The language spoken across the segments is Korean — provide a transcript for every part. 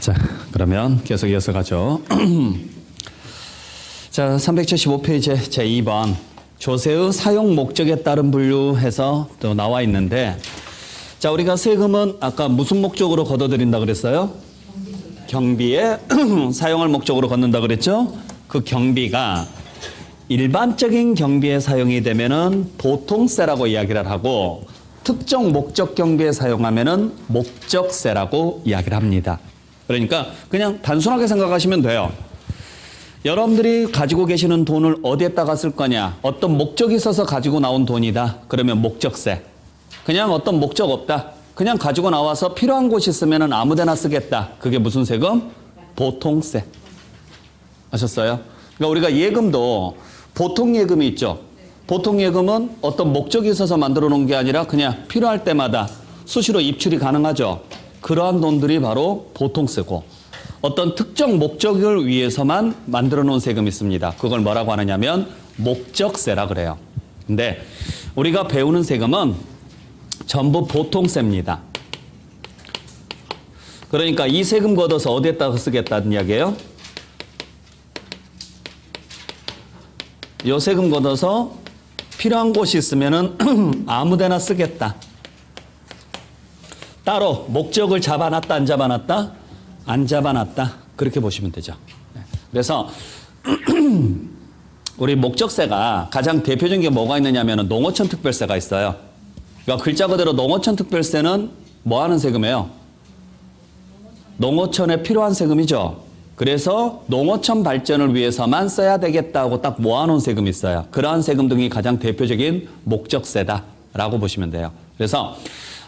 자, 그러면 계속 이어서 가죠. 자, 375페이지 제2번 조세의 사용 목적에 따른 분류해서 또 나와 있는데, 자, 우리가 세금은 아까 무슨 목적으로 걷어들인다 그랬어요? 경비에 사용할 목적으로 걷는다 그랬죠? 그 경비가 일반적인 경비에 사용이 되면은 보통세라고 이야기를 하고, 특정 목적 경비에 사용하면은 목적세라고 이야기를 합니다. 그러니까 그냥 단순하게 생각하시면 돼요. 여러분들이 가지고 계시는 돈을 어디에다가 쓸 거냐? 어떤 목적이 있어서 가지고 나온 돈이다. 그러면 목적세. 그냥 어떤 목적 없다. 그냥 가지고 나와서 필요한 곳이 있으면 아무 데나 쓰겠다. 그게 무슨 세금? 보통세. 아셨어요? 그러니까 우리가 예금도 보통 예금이 있죠. 보통 예금은 어떤 목적이 있어서 만들어 놓은 게 아니라 그냥 필요할 때마다 수시로 입출이 가능하죠. 그러한 돈들이 바로 보통세고, 어떤 특정 목적을 위해서만 만들어 놓은 세금이 있습니다. 그걸 뭐라고 하느냐면 목적세라 그래요. 근데 우리가 배우는 세금은 전부 보통세입니다. 그러니까 이 세금 걷어서 어디에다가 쓰겠다는 이야기예요? 이 세금 걷어서 필요한 곳이 있으면은 아무 데나 쓰겠다. 따로 목적을 잡아놨다, 안 잡아놨다? 안 잡아놨다. 그렇게 보시면 되죠. 그래서 우리 목적세가 가장 대표적인 게 뭐가 있느냐면 농어촌 특별세가 있어요. 그러니까 글자 그대로 농어촌 특별세는 뭐 하는 세금이에요? 농어촌에 필요한 세금이죠. 그래서 농어촌 발전을 위해서만 써야 되겠다고 딱 모아놓은 세금이 있어요. 그러한 세금 등이 가장 대표적인 목적세다라고 보시면 돼요. 그래서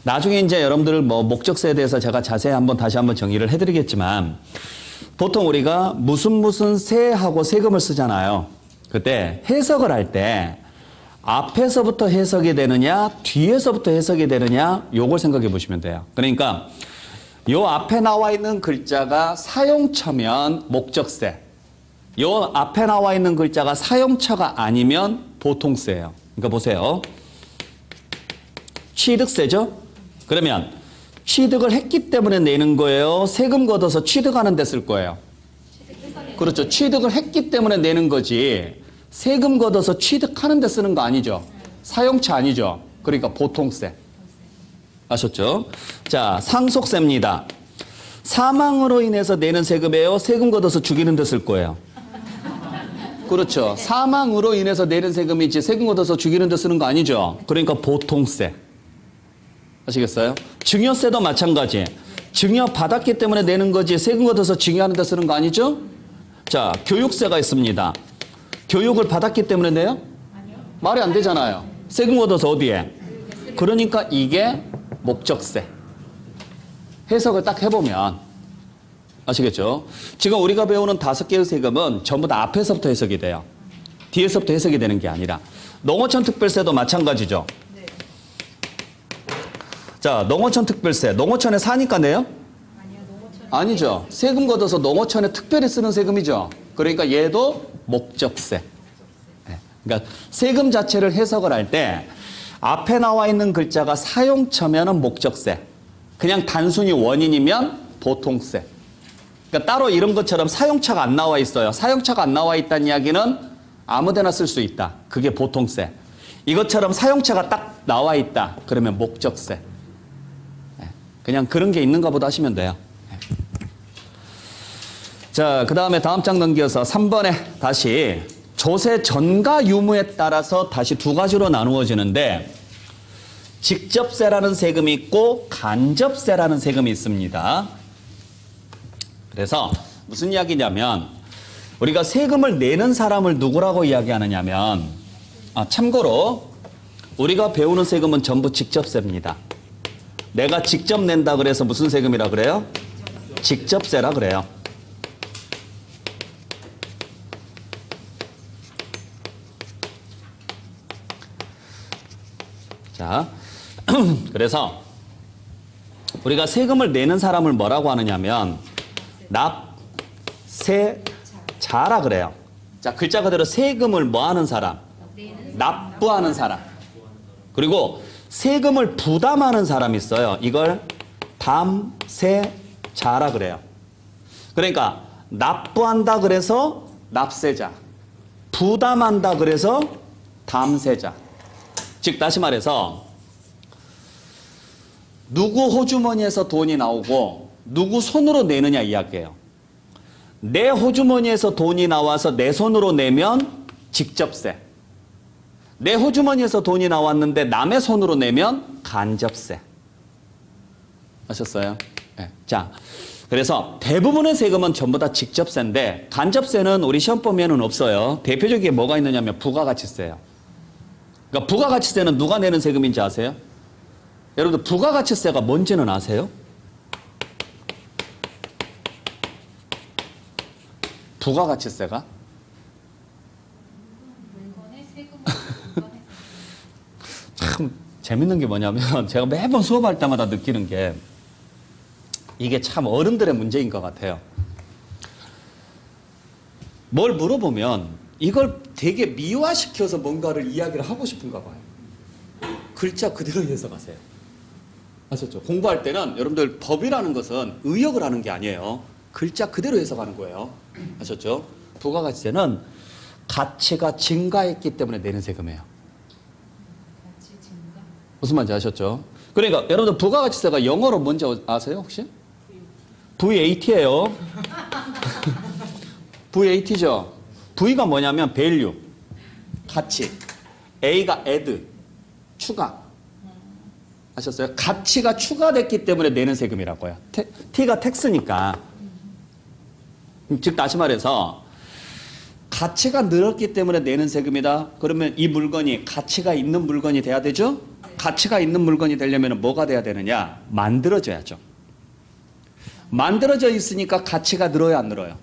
나중에 이제 여러분들 뭐 목적세에 대해서 제가 자세히 다시 한번 정의를 해드리겠지만, 보통 우리가 무슨 세하고 세금을 쓰잖아요. 그때 해석을 할 때 앞에서부터 해석이 되느냐, 뒤에서부터 해석이 되느냐, 요걸 생각해 보시면 돼요. 그러니까 요 앞에 나와 있는 글자가 사용처면 목적세, 요 앞에 나와 있는 글자가 사용처가 아니면 보통세예요. 그러니까 보세요. 취득세죠? 그러면 취득을 했기 때문에 내는 거예요? 세금 걷어서 취득하는 데 쓸 거예요? 그렇죠. 취득을 했기 때문에 내는 거지 세금 걷어서 취득하는 데 쓰는 거 아니죠. 사용처 아니죠. 그러니까 보통세. 아셨죠? 자, 상속세입니다. 사망으로 인해서 내는 세금이에요? 세금 걷어서 죽이는 데 쓸 거예요? 그렇죠. 사망으로 인해서 내는 세금이지 세금 걷어서 죽이는 데 쓰는 거 아니죠. 그러니까 보통세. 아시겠어요? 증여세도 마찬가지. 증여 받았기 때문에 내는 거지 세금 걷어서 증여하는 데 쓰는 거 아니죠? 자, 교육세가 있습니다. 교육을 받았기 때문에 내요? 아니요. 말이 안 되잖아요. 세금 걷어서 어디에? 그러니까 이게 목적세. 해석을 딱 해보면 아시겠죠? 지금 우리가 배우는 5개의 세금은 전부 다 앞에서부터 해석이 돼요. 뒤에서부터 해석이 되는 게 아니라. 농어촌 특별세도 마찬가지죠. 네. 자, 농어촌 특별세. 농어촌에 사니까 내요? 아니요. 아니죠. 세금 걷어서 농어촌에 특별히 쓰는 세금이죠. 그러니까 얘도 목적세. 네. 그러니까 세금 자체를 해석을 할 때 앞에 나와 있는 글자가 사용처면은 목적세. 그냥 단순히 원인이면 보통세. 그러니까 따로 이런 것처럼 사용처가 안 나와 있어요. 사용처가 안 나와 있다는 이야기는 아무 데나 쓸 수 있다. 그게 보통세. 이것처럼 사용처가 딱 나와 있다. 그러면 목적세. 그냥 그런 게 있는가 보다 하시면 돼요. 자, 그 다음에 다음 장 넘겨서 3번에 다시 조세 전가 유무에 따라서 다시 두 가지로 나누어지는데, 직접세라는 세금이 있고 간접세라는 세금이 있습니다. 그래서 무슨 이야기냐면, 우리가 세금을 내는 사람을 누구라고 이야기하느냐면, 참고로 우리가 배우는 세금은 전부 직접세입니다. 내가 직접 낸다 그래서 무슨 세금이라 그래요? 직접세라 그래요. 자, 그래서 우리가 세금을 내는 사람을 뭐라고 하느냐면 납세자라 그래요. 자, 글자 그대로 세금을 뭐 하는 사람? 납부하는 사람. 그리고 세금을 부담하는 사람이 있어요. 이걸 담세자라 그래요. 그러니까 납부한다 그래서 납세자, 부담한다 그래서 담세자. 즉 다시 말해서 누구 호주머니에서 돈이 나오고 누구 손으로 내느냐 이야기예요. 내 호주머니에서 돈이 나와서 내 손으로 내면 직접세. 내 호주머니에서 돈이 나왔는데 남의 손으로 내면 간접세. 아셨어요? 네. 자, 그래서 대부분의 세금은 전부 다 직접세인데 간접세는 우리 시험 보면은 없어요. 대표적인 게 뭐가 있느냐면 부가가치세예요. 그러니까 부가가치세는 누가 내는 세금인지 아세요? 여러분들 부가가치세가 뭔지는 아세요? 부가가치세가? 참 재밌는 게 뭐냐면 제가 매번 수업할 때마다 느끼는 게 이게 참 어른들의 문제인 것 같아요. 뭘 물어보면 이걸 되게 미화시켜서 뭔가를 이야기를 하고 싶은가 봐요. 글자 그대로 해석하세요. 아셨죠? 공부할 때는 여러분들 법이라는 것은 의역을 하는 게 아니에요. 글자 그대로 해석하는 거예요. 아셨죠? 부가가치세는 가치가 증가했기 때문에 내는 세금이에요. 가치 증가? 무슨 말인지 아셨죠? 그러니까 여러분들 부가가치세가 영어로 뭔지 아세요 혹시? VAT예요. VAT죠. V가 뭐냐면 value, 가치. A가 add, 추가. 아셨어요? 가치가 추가됐기 때문에 내는 세금이라고요. T가 tax니까. 즉 다시 말해서 가치가 늘었기 때문에 내는 세금이다. 그러면 이 물건이 가치가 있는 물건이 돼야 되죠? 가치가 있는 물건이 되려면 뭐가 돼야 되느냐? 만들어져야죠. 만들어져 있으니까 가치가 늘어요, 안 늘어요?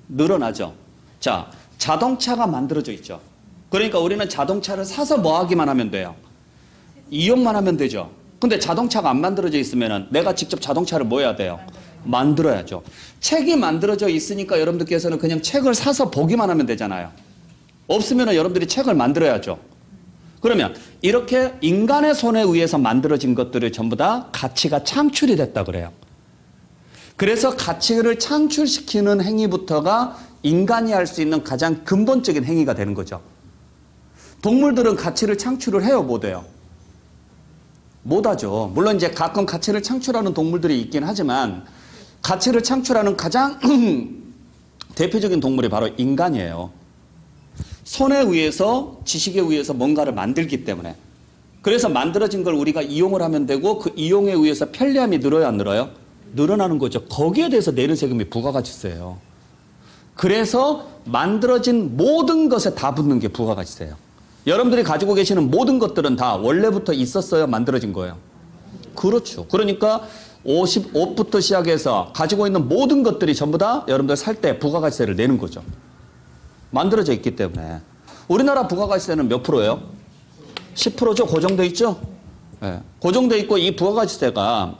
늘어나죠. 자, 자동차가 만들어져 있죠. 그러니까 우리는 자동차를 사서 뭐 하기만 하면 돼요? 이용만 하면 되죠. 근데 자동차가 안 만들어져 있으면 내가 직접 자동차를 뭐 해야 돼요? 만들어야죠. 책이 만들어져 있으니까 여러분들께서는 그냥 책을 사서 보기만 하면 되잖아요. 없으면 여러분들이 책을 만들어야죠. 그러면 이렇게 인간의 손에 의해서 만들어진 것들을 전부 다 가치가 창출이 됐다 그래요. 그래서 가치를 창출시키는 행위부터가 인간이 할 수 있는 가장 근본적인 행위가 되는 거죠. 동물들은 가치를 창출을 해요, 못 해요? 못 하죠. 물론 이제 가끔 가치를 창출하는 동물들이 있긴 하지만 가치를 창출하는 가장 대표적인 동물이 바로 인간이에요. 손에 의해서, 지식에 의해서 뭔가를 만들기 때문에. 그래서 만들어진 걸 우리가 이용을 하면 되고 그 이용에 의해서 편리함이 늘어요, 안 늘어요? 늘어나는 거죠. 거기에 대해서 내는 세금이 부가가치세예요. 그래서 만들어진 모든 것에 다 붙는 게 부가가치세예요. 여러분들이 가지고 계시는 모든 것들은 다 원래부터 있었어요, 만들어진 거예요? 그렇죠. 그러니까 옷부터 시작해서 가지고 있는 모든 것들이 전부 다 여러분들 살 때 부가가치세를 내는 거죠. 만들어져 있기 때문에. 우리나라 부가가치세는 몇 프로예요? 10%죠? 고정돼 있죠? 네. 고정돼 있고 이 부가가치세가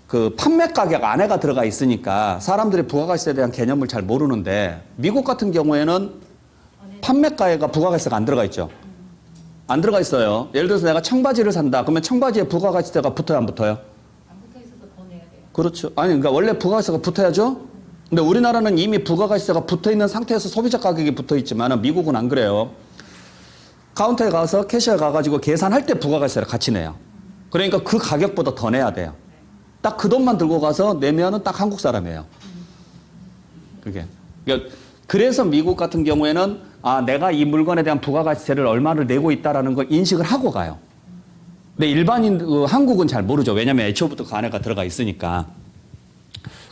그 판매 가격 안에가 들어가 있으니까 사람들이 부가가치세에 대한 개념을 잘 모르는데 미국 같은 경우에는 판매가에가 부가가치세가 안 들어가 있죠. 안 들어가 있어요. 예를 들어서 내가 청바지를 산다. 그러면 청바지에 부가가치세가 붙어요, 안 붙어요? 안 붙어 있어서 더 내야 돼요. 그렇죠. 아니, 그러니까 원래 부가가치세가 붙어야죠. 근데 우리나라는 이미 부가가치세가 붙어 있는 상태에서 소비자 가격이 붙어 있지만 미국은 안 그래요. 카운터에 가서 캐시어 가가지고 계산할 때 부가가치세를 같이 내요. 그러니까 그 가격보다 더 내야 돼요. 딱 그 돈만 들고 가서 내면은 딱 한국 사람이에요. 그게. 그러니까 그래서 미국 같은 경우에는 아, 내가 이 물건에 대한 부가가치세를 얼마를 내고 있다라는 걸 인식을 하고 가요. 근데 일반인, 한국은 잘 모르죠. 왜냐면 애초부터 그 안에가 들어가 있으니까.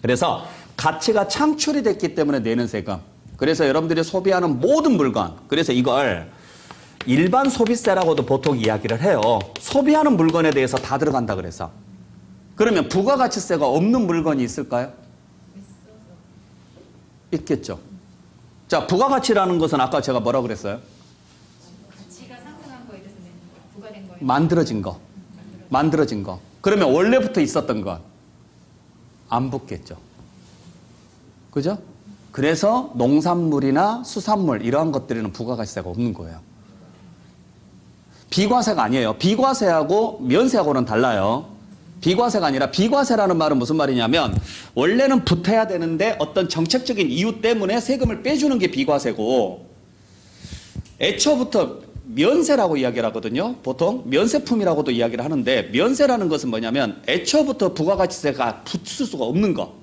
그래서 가치가 창출이 됐기 때문에 내는 세금. 그래서 여러분들이 소비하는 모든 물건. 그래서 이걸 일반 소비세라고도 보통 이야기를 해요. 소비하는 물건에 대해서 다 들어간다 그래서. 그러면 부가가치세가 없는 물건이 있을까요? 있겠죠. 자, 부가가치라는 것은 아까 제가 뭐라고 그랬어요? 가치가 상승한 거에 대해서 내는 거, 부과된 거에 만들어진 거. 만들어진 거. 그러면 원래부터 있었던 건 안 붙겠죠. 그죠? 그래서 농산물이나 수산물 이러한 것들에는 부가가치세가 없는 거예요. 비과세가 아니에요. 비과세하고 면세하고는 달라요. 비과세가 아니라 비과세라는 말은 무슨 말이냐면 원래는 붙어야 되는데 어떤 정책적인 이유 때문에 세금을 빼주는 게 비과세고 애초부터 면세라고 이야기를 하거든요. 보통 면세품이라고도 이야기를 하는데 면세라는 것은 뭐냐면 애초부터 부가가치세가 붙을 수가 없는 거.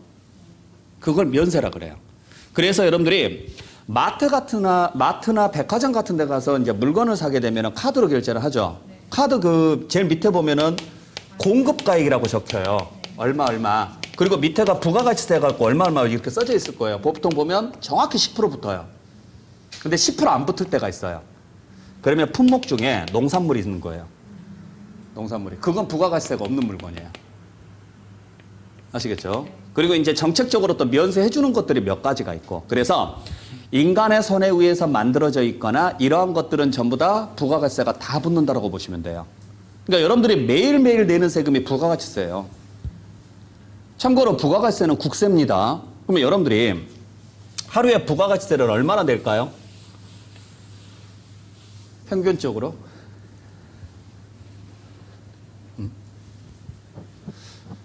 그걸 면세라 그래요. 그래서 여러분들이 마트나 백화점 같은 데 가서 이제 물건을 사게 되면 카드로 결제를 하죠. 카드 그 제일 밑에 보면은 공급가액이라고 적혀요. 얼마. 그리고 밑에가 부가가치세 갖고 얼마 이렇게 써져 있을 거예요. 보통 보면 정확히 10% 붙어요. 근데 10% 안 붙을 때가 있어요. 그러면 품목 중에 농산물이 있는 거예요. 농산물이. 그건 부가가치세가 없는 물건이에요. 아시겠죠? 그리고 이제 정책적으로 또 면세해 주는 것들이 몇 가지가 있고. 그래서 인간의 손에 의해서 만들어져 있거나 이러한 것들은 전부 다 부가가치세가 다 붙는다라고 보시면 돼요. 그러니까 여러분들이 매일매일 내는 세금이 부가가치세예요. 참고로 부가가치세는 국세입니다. 그러면 여러분들이 하루에 부가가치세를 얼마나 낼까요? 평균적으로?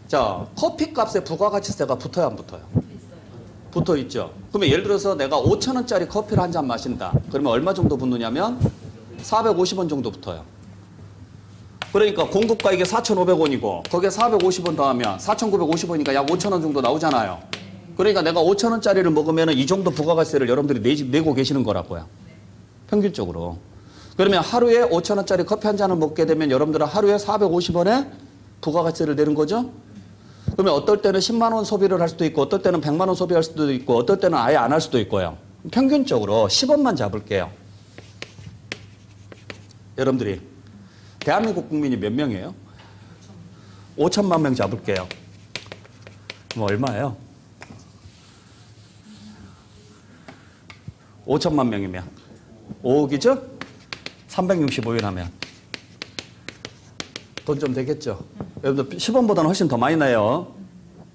자, 커피값에 부가가치세가 붙어요, 안 붙어요? 붙어 있죠. 그러면 예를 들어서 내가 5,000원짜리 커피를 한 잔 마신다. 그러면 얼마 정도 붙느냐면 450원 정도 붙어요. 그러니까 공급가액이 4,500원이고 거기에 450원 더하면 4,950원이니까 약 5,000원 정도 나오잖아요. 그러니까 내가 5,000원짜리를 먹으면 이 정도 부가가치세를 여러분들이 내고 계시는 거라고요. 평균적으로. 그러면 하루에 5,000원짜리 커피 한 잔을 먹게 되면 여러분들은 하루에 450원에 부가가치세를 내는 거죠. 그러면 어떨 때는 10만 원 소비를 할 수도 있고 어떨 때는 100만 원 소비할 수도 있고 어떨 때는 아예 안 할 수도 있고요. 평균적으로 10원만 잡을게요. 여러분들이 대한민국 국민이 몇 명이에요? 5천만 명 잡을게요. 그럼 얼마예요? 5천만 명이면 5억이죠? 365일 하면 돈 좀 되겠죠? 여러분들 10원보다는 훨씬 더 많이 나요.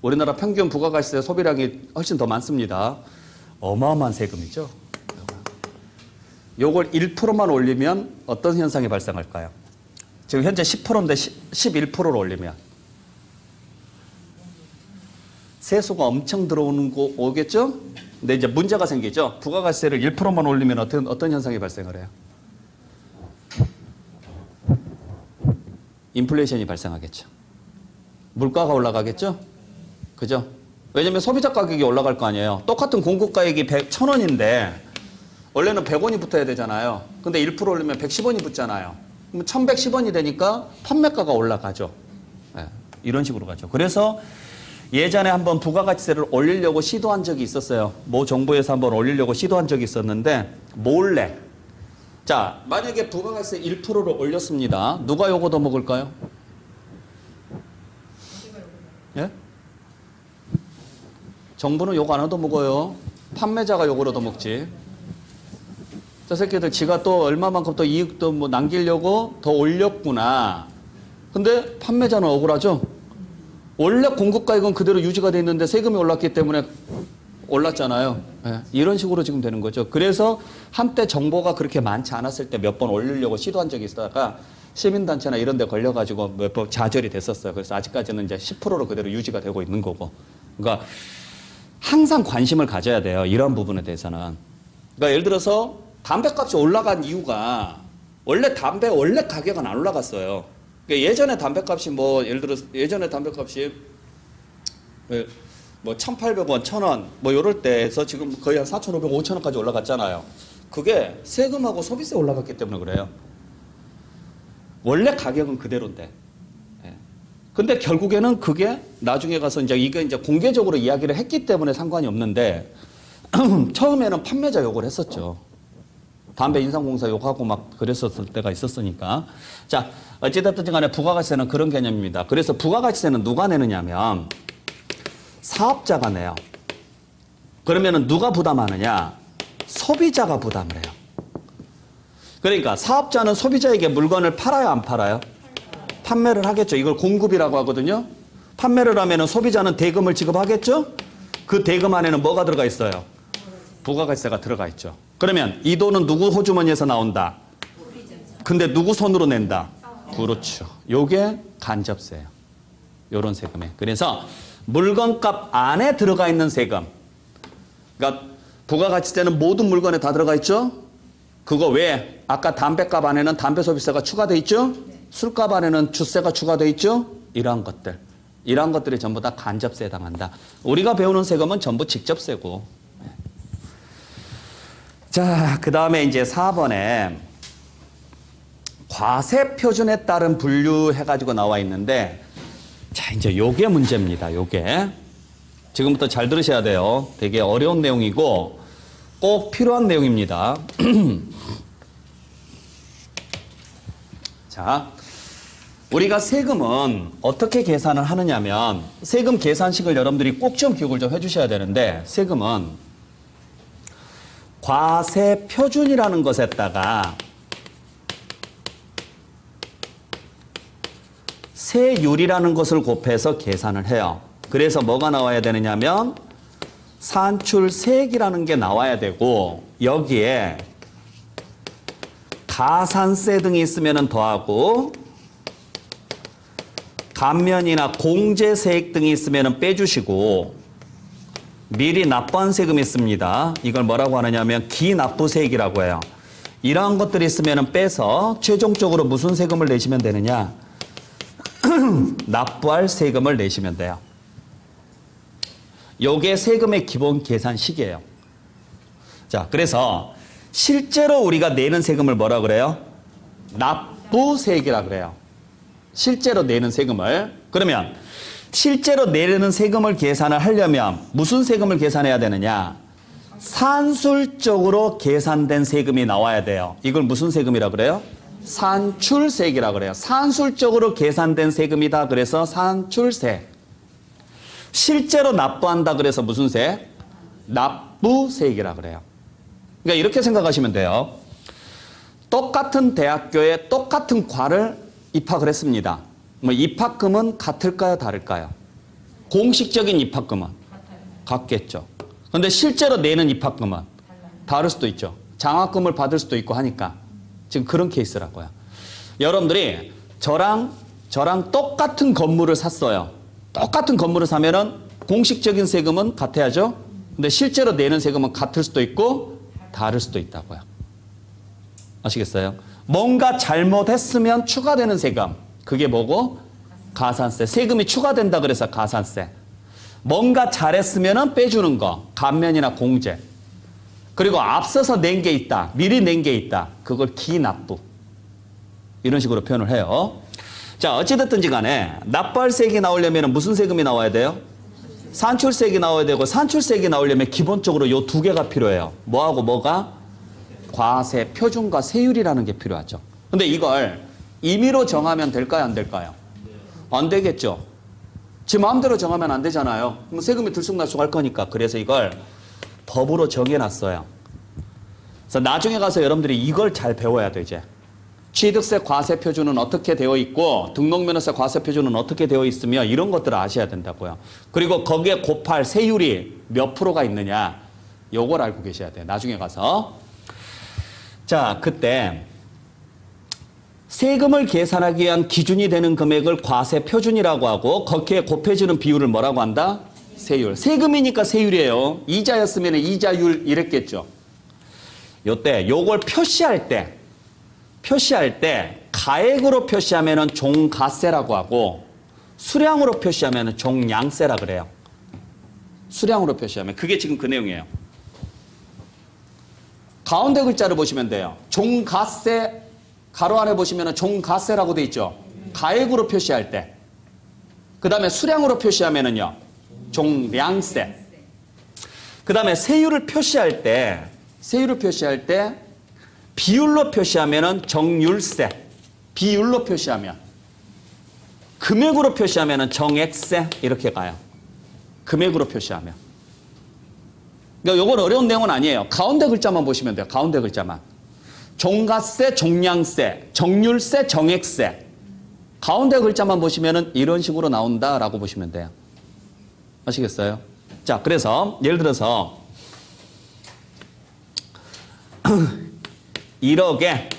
우리나라 평균 부가가치세 소비량이 훨씬 더 많습니다. 어마어마한 세금이죠. 요걸 1%만 올리면 어떤 현상이 발생할까요? 지금 현재 10%인데 11%를 올리면 세수가 엄청 들어오는 거 오겠죠? 근데 이제 문제가 생기죠. 부가가치세를 1%만 올리면 어떤 현상이 발생을 해요? 인플레이션이 발생하겠죠. 물가가 올라가겠죠? 그죠? 왜냐면 소비자 가격이 올라갈 거 아니에요. 똑같은 공급가액이 1,000원인데 원래는 100원이 붙어야 되잖아요. 근데 1% 올리면 110원이 붙잖아요. 그럼 1,110원이 되니까 판매가가 올라가죠. 네, 이런 식으로 가죠. 그래서 예전에 한번 부가가치세를 올리려고 시도한 적이 있었어요. 모 정부에서 한번 올리려고 시도한 적이 있었는데 몰래. 자, 만약에 부가가치세 1%를 올렸습니다. 누가 요거 더 먹을까요? 예? 정부는 요거 안 얻어 먹어요. 판매자가 요걸 얻어 먹지. 저 새끼들 지가 또 얼마만큼 또 이익도 뭐 남기려고 더 올렸구나. 근데 판매자는 억울하죠? 원래 공급가액은 그대로 유지가 돼 있는데 세금이 올랐기 때문에 올랐잖아요. 네, 이런 식으로 지금 되는 거죠. 그래서 한때 정보가 그렇게 많지 않았을 때 몇 번 올리려고 시도한 적이 있다가 시민단체나 이런 데 걸려가지고 몇 번 좌절이 됐었어요. 그래서 아직까지는 이제 10%로 그대로 유지가 되고 있는 거고. 그러니까 항상 관심을 가져야 돼요. 이런 부분에 대해서는. 그러니까 예를 들어서 담배값이 올라간 이유가 원래 가격은 안 올라갔어요. 그러니까 예전에 담배값이 뭐 예를 들어서 예전에 담배값이 뭐 1,800원, 1,000원 뭐 이럴 때에서 지금 거의 한 4,500원, 5,000원까지 올라갔잖아요. 그게 세금하고 소비세 올라갔기 때문에 그래요. 원래 가격은 그대로인데. 근데 결국에는 그게 나중에 가서 이게 이제 공개적으로 이야기를 했기 때문에 상관이 없는데 처음에는 판매자 욕을 했었죠. 담배 인상공사 욕하고 막 그랬었을 때가 있었으니까. 자, 어찌됐든 간에 부가가치세는 그런 개념입니다. 그래서 부가가치세는 누가 내느냐면 사업자가 내요. 그러면은 누가 부담하느냐? 소비자가 부담을 해요. 그러니까 사업자는 소비자에게 물건을 팔아요, 안 팔아요? 판매를 하겠죠. 이걸 공급이라고 하거든요. 판매를 하면은 소비자는 대금을 지급하겠죠? 그 대금 안에는 뭐가 들어가 있어요? 부가가치세가 들어가 있죠. 그러면 이 돈은 누구 호주머니에서 나온다? 근데 누구 손으로 낸다? 그렇죠. 요게 간접세예요. 요런 세금에. 그래서 물건값 안에 들어가 있는 세금. 그러니까 부가가치세는 모든 물건에 다 들어가 있죠? 그거 왜? 아까 담배값 안에는 담배소비세가 추가돼 있죠? 술값 안에는 주세가 추가돼 있죠? 이러한 것들. 이러한 것들이 전부 다 간접세에 해당한다. 우리가 배우는 세금은 전부 직접세고. 자, 그 다음에 이제 4번에 과세 표준에 따른 분류 해가지고 나와 있는데, 자, 이제 요게 문제입니다. 요게. 지금부터 잘 들으셔야 돼요. 되게 어려운 내용이고 꼭 필요한 내용입니다. 자, 우리가 세금은 어떻게 계산을 하느냐면 세금 계산식을 여러분들이 꼭 좀 기억을 좀 해주셔야 되는데, 세금은 과세 표준이라는 것에다가 세율이라는 것을 곱해서 계산을 해요. 그래서 뭐가 나와야 되느냐면 산출세액이라는 게 나와야 되고, 여기에 가산세 등이 있으면 더하고 감면이나 공제세액 등이 있으면 빼주시고, 미리 납부한 세금이 있습니다. 이걸 뭐라고 하느냐면 기납부세액이라고 해요. 이러한 것들이 있으면 빼서 최종적으로 무슨 세금을 내시면 되느냐? 납부할 세금을 내시면 돼요. 요게 세금의 기본 계산식이에요. 자, 그래서 실제로 우리가 내는 세금을 뭐라 그래요? 납부세액이라 그래요. 실제로 내는 세금을. 그러면 실제로 내는 세금을 계산을 하려면 무슨 세금을 계산해야 되느냐? 산술적으로 계산된 세금이 나와야 돼요. 이걸 무슨 세금이라 그래요? 산출세액이라 그래요. 산술적으로 계산된 세금이다. 그래서 산출세. 실제로 납부한다. 그래서 무슨 세? 납부세액이라 그래요. 그러니까 이렇게 생각하시면 돼요. 똑같은 대학교에 똑같은 과를 입학을 했습니다. 뭐 입학금은 같을까요? 다를까요? 공식적인 입학금은 같겠죠. 그런데 실제로 내는 입학금은 다를 수도 있죠. 장학금을 받을 수도 있고 하니까. 지금 그런 케이스라고요. 여러분들이 저랑 똑같은 건물을 샀어요. 똑같은 건물을 사면은 공식적인 세금은 같아야죠. 근데 실제로 내는 세금은 같을 수도 있고 다를 수도 있다고요. 아시겠어요? 뭔가 잘못했으면 추가되는 세금. 그게 뭐고? 가산세. 세금이 추가된다 그래서 가산세. 뭔가 잘했으면 빼주는 거. 감면이나 공제. 그리고 앞서서 낸 게 있다. 미리 낸 게 있다. 그걸 기납부. 이런 식으로 표현을 해요. 자, 어찌됐든지 간에 납부할 세액이 나오려면 무슨 세금이 나와야 돼요? 산출세액이 나와야 되고, 산출세액이 나오려면 기본적으로 요 두 개가 필요해요. 뭐하고 뭐가? 과세 표준과 세율이라는 게 필요하죠. 근데 이걸 임의로 정하면 될까요? 안 될까요? 안 되겠죠. 제 마음대로 정하면 안 되잖아요. 그럼 세금이 들쑥날쑥할 거니까. 그래서 이걸 법으로 정해놨어요. 그래서 나중에 가서 여러분들이 이걸 잘 배워야 돼, 이제. 취득세 과세 표준은 어떻게 되어 있고, 등록면허세 과세 표준은 어떻게 되어 있으며, 이런 것들을 아셔야 된다고요. 그리고 거기에 곱할 세율이 몇 프로가 있느냐, 요걸 알고 계셔야 돼요. 나중에 가서. 자, 그때 세금을 계산하기 위한 기준이 되는 금액을 과세 표준이라고 하고, 거기에 곱해지는 비율을 뭐라고 한다? 세율. 세금이니까 세율이에요. 이자였으면 이자율 이랬겠죠. 요때 요걸 표시할 때 가액으로 표시하면은 종가세라고 하고, 수량으로 표시하면은 종량세라 그래요. 수량으로 표시하면 그게 지금 그 내용이에요. 가운데 글자를 보시면 돼요. 종가세 가로 안에 보시면은 종가세라고 돼 있죠. 가액으로 표시할 때. 그다음에 수량으로 표시하면은요. 종량세. 그다음에 세율을 표시할 때 비율로 표시하면은 정률세. 비율로 표시하면. 금액으로 표시하면은 정액세. 이렇게 가요. 금액으로 표시하면. 그러니까 이건 어려운 내용은 아니에요. 가운데 글자만 보시면 돼요. 가운데 글자만. 종가세, 종량세, 정률세, 정액세. 가운데 글자만 보시면은 이런 식으로 나온다라고 보시면 돼요. 아시겠어요? 자, 그래서 예를 들어서 1억에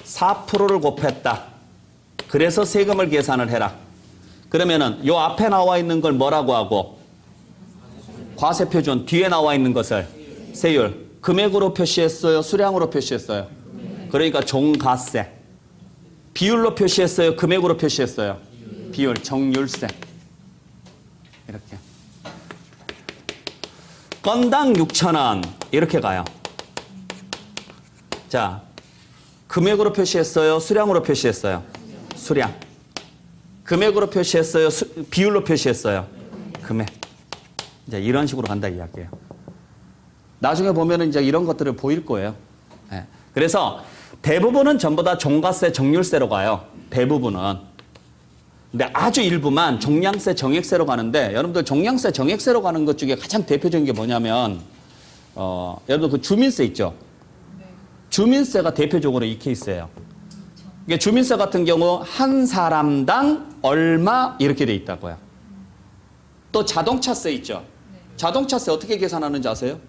4%를 곱했다. 그래서 세금을 계산을 해라. 그러면은 요 앞에 나와 있는 걸 뭐라고 하고? 과세표준. 뒤에 나와 있는 것을 세율. 금액으로 표시했어요? 수량으로 표시했어요? 그러니까 종가세. 비율로 표시했어요? 금액으로 표시했어요? 비율. 정률세. 이렇게. 건당 6,000원. 이렇게 가요. 자, 금액으로 표시했어요? 수량으로 표시했어요? 수량. 금액으로 표시했어요? 비율로 표시했어요? 금액. 이제 이런 식으로 간다 이야기예요. 나중에 보면은 이제 이런 것들을 보일 거예요. 네. 그래서 대부분은 전부 다 종가세, 정률세로 가요. 대부분은. 근데 아주 일부만 종량세, 정액세로 가는데 여러분들 종량세, 정액세로 가는 것 중에 가장 대표적인 게 뭐냐면 여러분 그 주민세 있죠? 주민세가 대표적으로 이 케이스예요. 이게 주민세 같은 경우 한 사람당 얼마 이렇게 돼 있다고요. 또 자동차세 있죠? 자동차세 어떻게 계산하는지 아세요?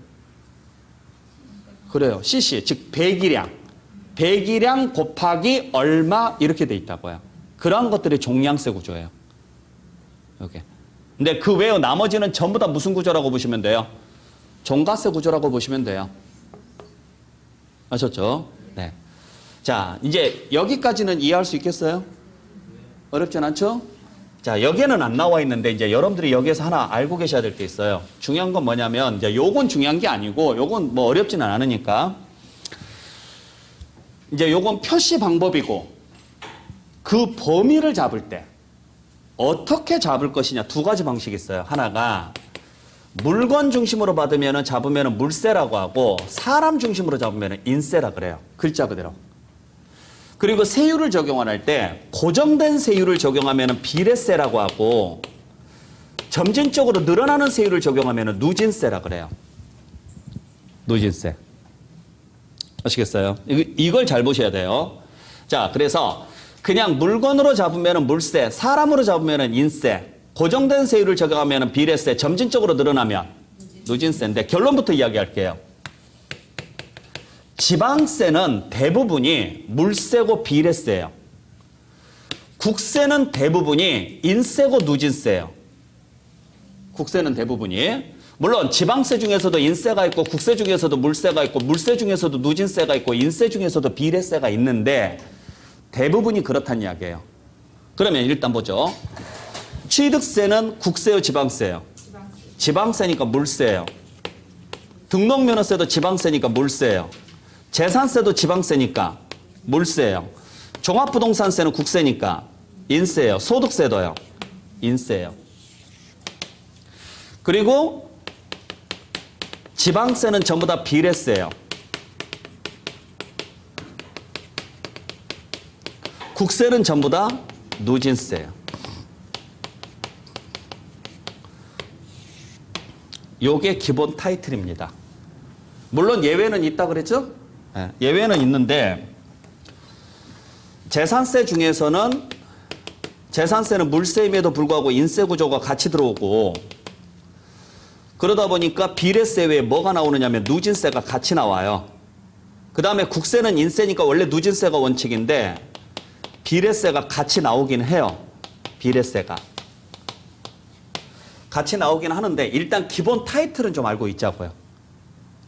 그래요. cc, 즉 배기량. 배기량 곱하기 얼마 이렇게 돼 있다고요. 그러한 것들이 종량세 구조예요. 이렇게. 근데 그 외에 나머지는 전부 다 무슨 구조라고 보시면 돼요? 종가세 구조라고 보시면 돼요. 아셨죠? 네. 자, 이제 여기까지는 이해할 수 있겠어요? 어렵진 않죠? 자, 여기에는 안 나와 있는데 이제 여러분들이 여기에서 하나 알고 계셔야 될 게 있어요. 중요한 건 뭐냐면 이제 요건 중요한 게 아니고 요건 뭐 어렵지는 않으니까 이제 요건 표시 방법이고 그 범위를 잡을 때 어떻게 잡을 것이냐 두 가지 방식이 있어요. 하나가 물건 중심으로 받으면 잡으면 물세라고 하고 사람 중심으로 잡으면 인세라 그래요. 글자 그대로. 그리고 세율을 적용할 때 고정된 세율을 적용하면 비례세라고 하고 점진적으로 늘어나는 세율을 적용하면 누진세라 그래요. 누진세. 아시겠어요? 이걸 잘 보셔야 돼요. 자, 그래서 그냥 물건으로 잡으면 물세, 사람으로 잡으면 인세, 고정된 세율을 적용하면 비례세, 점진적으로 늘어나면 누진세인데 결론부터 이야기할게요. 지방세는 대부분이 물세고 비례세예요. 국세는 대부분이 인세고 누진세예요. 국세는 대부분이. 물론 지방세 중에서도 인세가 있고 국세 중에서도 물세가 있고 물세 중에서도 누진세가 있고 인세 중에서도 비례세가 있는데 대부분이 그렇다는 이야기예요. 그러면 일단 보죠. 취득세는 국세요, 지방세요? 지방세니까 물세예요. 등록면허세도 지방세니까 물세예요. 재산세도 지방세니까 물세예요. 종합부동산세는 국세니까 인세예요. 소득세도요. 인세예요. 그리고 지방세는 전부 다 비례세예요. 국세는 전부 다 누진세예요. 요게 기본 타이틀입니다. 물론 예외는 있다 그랬죠? 네, 예외는 있는데 재산세 중에서는 재산세는 물세임에도 불구하고 인세 구조가 같이 들어오고 그러다 보니까 비례세 외에 뭐가 나오느냐면 누진세가 같이 나와요. 그 다음에 국세는 인세니까 원래 누진세가 원칙인데 비례세가 같이 나오긴 해요. 비례세가. 같이 나오긴 하는데 일단 기본 타이틀은 좀 알고 있자고요.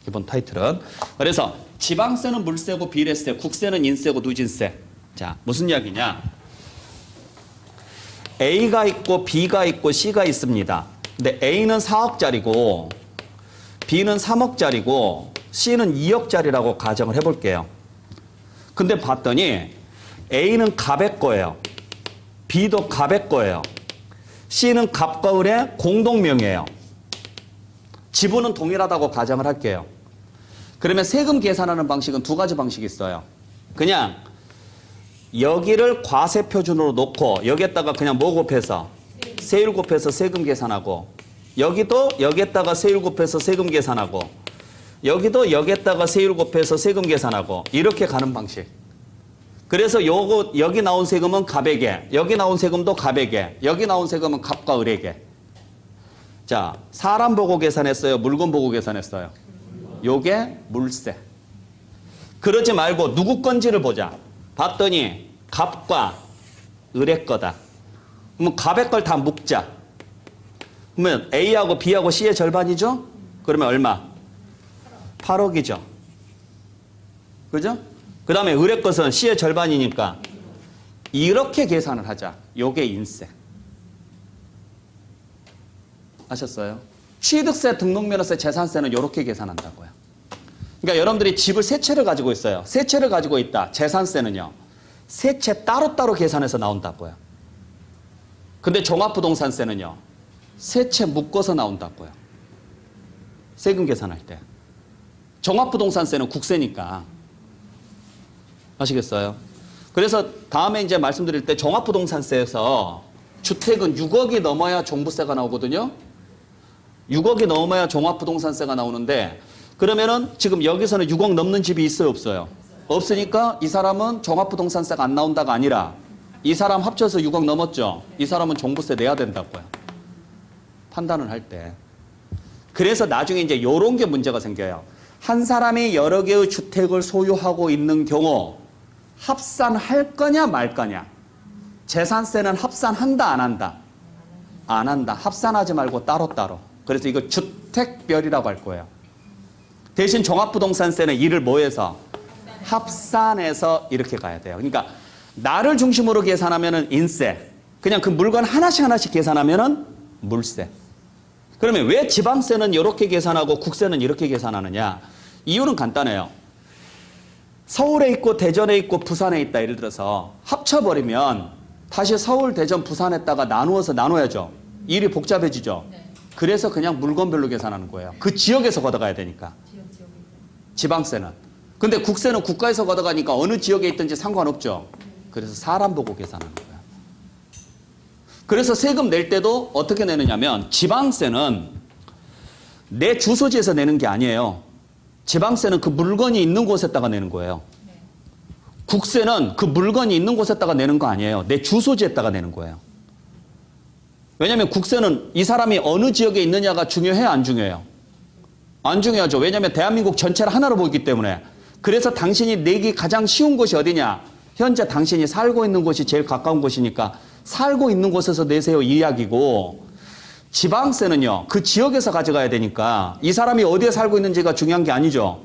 기본 타이틀은. 그래서 지방세는 물세고 비례세, 국세는 인세고 누진세. 자, 무슨 이야기냐. A가 있고 B가 있고 C가 있습니다. 근데 A는 4억짜리고 B는 3억짜리고 C는 2억짜리라고 가정을 해볼게요. 근데 봤더니 A는 갑의 거예요. B도 갑의 거예요. C는 갑과 을의 공동명의예요. 지분은 동일하다고 가정을 할게요. 그러면 세금 계산하는 방식은 두 가지 방식이 있어요. 그냥 여기를 과세표준으로 놓고 여기에다가 그냥 뭐 곱해서 세율 곱해서 세금 계산하고 여기도 여기에다가 세율 곱해서 세금 계산하고 여기도 여기에다가 세율 곱해서 세금 계산하고 이렇게 가는 방식. 그래서 요거 여기 나온 세금은 갑에게, 여기 나온 세금도 갑에게, 여기 나온 세금은 갑과 을에게. 자, 사람 보고 계산했어요? 물건 보고 계산했어요? 요게 물세. 그러지 말고 누구 건지를 보자. 봤더니 갑과 을의 거다. 그러면 갑의 걸 다 묶자. 그러면 A하고 B하고 C의 절반이죠? 그러면 얼마? 8억이죠. 그죠? 그 다음에 을의 것은 C의 절반이니까 이렇게 계산을 하자. 요게 인세. 아셨어요? 취득세, 등록면허세, 재산세는 이렇게 계산한다고요. 그러니까 여러분들이 집을 세 채를 가지고 있어요. 세 채를 가지고 있다. 재산세는요. 세 채 따로따로 계산해서 나온다고요. 근데 종합부동산세는요. 세 채 묶어서 나온다고요. 세금 계산할 때. 종합부동산세는 국세니까. 아시겠어요? 그래서 다음에 이제 말씀드릴 때 종합부동산세에서 주택은 6억이 넘어야 종부세가 나오거든요. 6억이 넘어야 종합부동산세가 나오는데 그러면은 지금 여기서는 6억 넘는 집이 있어요, 없어요? 없으니까 이 사람은 종합부동산세가 안 나온다가 아니라 이 사람 합쳐서 6억 넘었죠? 이 사람은 종부세 내야 된다고요. 판단을 할 때. 그래서 나중에 이제 요런 게 문제가 생겨요. 한 사람이 여러 개의 주택을 소유하고 있는 경우 합산할 거냐 말 거냐. 재산세는 합산한다 안 한다? 안 한다. 합산하지 말고 따로따로. 그래서 이거 주택별이라고 할 거예요. 대신 종합부동산세는 이를 뭐해서? 합산해서 이렇게 가야 돼요. 그러니까 나를 중심으로 계산하면은 인세. 그냥 그 물건 하나씩 계산하면은 물세. 그러면 왜 지방세는 이렇게 계산하고 국세는 이렇게 계산하느냐? 이유는 간단해요. 서울에 있고 대전에 있고 부산에 있다. 예를 들어서 합쳐버리면 다시 서울, 대전, 부산에다가 나눠야죠. 일이 복잡해지죠. 네. 그래서 그냥 물건별로 계산하는 거예요. 그 지역에서 걷어가야 되니까. 지역에. 지방세는. 근데 국세는 국가에서 걷어가니까 어느 지역에 있든지 상관없죠. 그래서 사람 보고 계산하는 거예요. 그래서 세금 낼 때도 어떻게 내느냐면 지방세는 내 주소지에서 내는 게 아니에요. 지방세는 그 물건이 있는 곳에다가 내는 거예요. 네. 국세는 그 물건이 있는 곳에다가 내는 거 아니에요. 내 주소지에다가 내는 거예요. 왜냐하면 국세는 이 사람이 어느 지역에 있느냐가 중요해요, 안 중요해요? 안 중요하죠. 왜냐하면 대한민국 전체를 하나로 보기 때문에. 그래서 당신이 내기 가장 쉬운 곳이 어디냐? 현재 당신이 살고 있는 곳이 제일 가까운 곳이니까 살고 있는 곳에서 내세요 이 이야기고, 지방세는요 그 지역에서 가져가야 되니까 이 사람이 어디에 살고 있는지가 중요한 게 아니죠.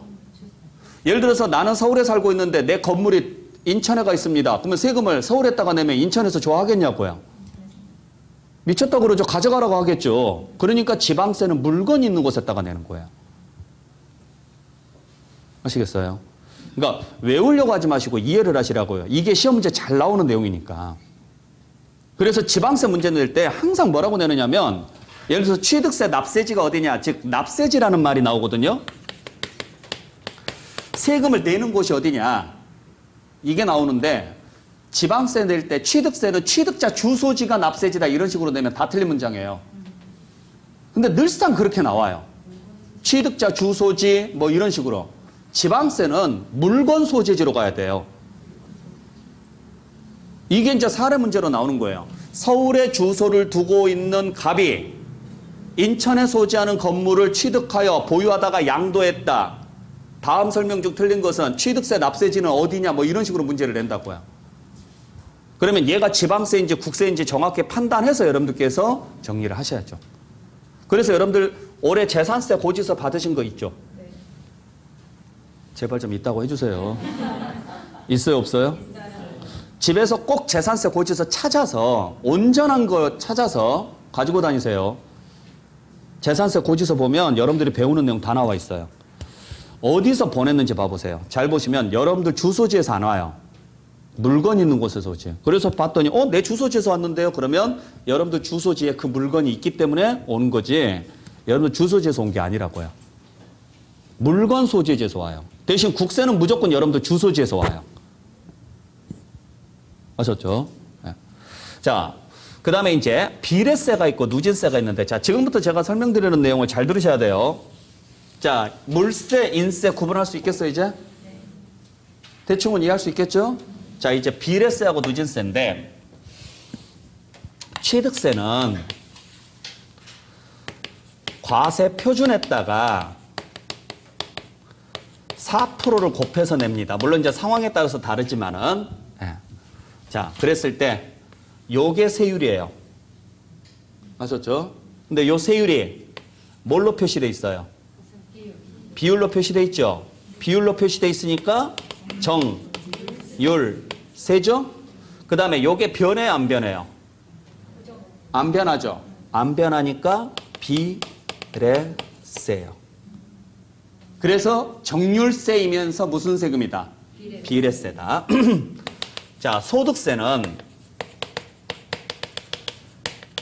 예를 들어서 나는 서울에 살고 있는데 내 건물이 인천에 가 있습니다. 그러면 세금을 서울에다가 내면 인천에서 좋아하겠냐고요. 미쳤다 그러죠. 가져가라고 하겠죠. 그러니까 지방세는 물건이 있는 곳에다가 내는 거예요. 아시겠어요? 그러니까 외우려고 하지 마시고 이해를 하시라고요. 이게 시험 문제 잘 나오는 내용이니까. 그래서 지방세 문제 낼 때 항상 뭐라고 내느냐면 예를 들어서 취득세 납세지가 어디냐, 즉 납세지라는 말이 나오거든요. 세금을 내는 곳이 어디냐 이게 나오는데 지방세 낼 때 취득세는 취득자 주소지가 납세지다 이런 식으로 내면 다 틀린 문장이에요. 근데 늘상 그렇게 나와요. 취득자 주소지 뭐 이런 식으로. 지방세는 물건 소재지로 가야 돼요. 이게 이제 사례 문제로 나오는 거예요. 서울에 주소를 두고 있는 갑이 인천에 소지하는 건물을 취득하여 보유하다가 양도했다. 다음 설명 중 틀린 것은 취득세 납세지는 어디냐 뭐 이런 식으로 문제를 낸다고요. 그러면 얘가 지방세인지 국세인지 정확히 판단해서 여러분들께서 정리를 하셔야죠. 그래서 여러분들 올해 재산세 고지서 받으신 거 있죠? 네. 제발 좀 있다고 해주세요. 있어요, 없어요? 집에서 꼭 재산세 고지서 찾아서 온전한 거 찾아서 가지고 다니세요. 재산세 고지서 보면 여러분들이 배우는 내용 다 나와 있어요. 어디서 보냈는지 봐보세요. 잘 보시면 여러분들 주소지에서 안 와요. 물건 있는 곳에서 오지. 그래서 봤더니 내 주소지에서 왔는데요. 그러면 여러분들 주소지에 그 물건이 있기 때문에 오는 거지 여러분들 주소지에서 온 게 아니라고요. 물건 소지지에서 와요. 대신 국세는 무조건 여러분들 주소지에서 와요. 아셨죠? 네. 자, 그 다음에 이제 비례세가 있고 누진세가 있는데, 자, 지금부터 제가 설명드리는 내용을 잘 들으셔야 돼요. 자, 물세, 인세 구분할 수 있겠어요, 이제? 네. 대충은 이해할 수 있겠죠? 자, 이제 비례세하고 누진세인데, 취득세는 과세 표준에다가 4%를 곱해서 냅니다. 물론 이제 상황에 따라서 다르지만은, 자, 그랬을 때 요게 세율이에요. 아셨죠? 근데 요 세율이 뭘로 표시되어 있어요? 비율로 표시되어 있죠? 비율로 표시되어 있으니까 정, 율, 세죠? 그 다음에 요게 변해요, 안 변해요? 안 변하죠? 안 변하니까 비례세예요. 그래서 정률세이면서 무슨 세금이다? 비례세다. 자, 소득세는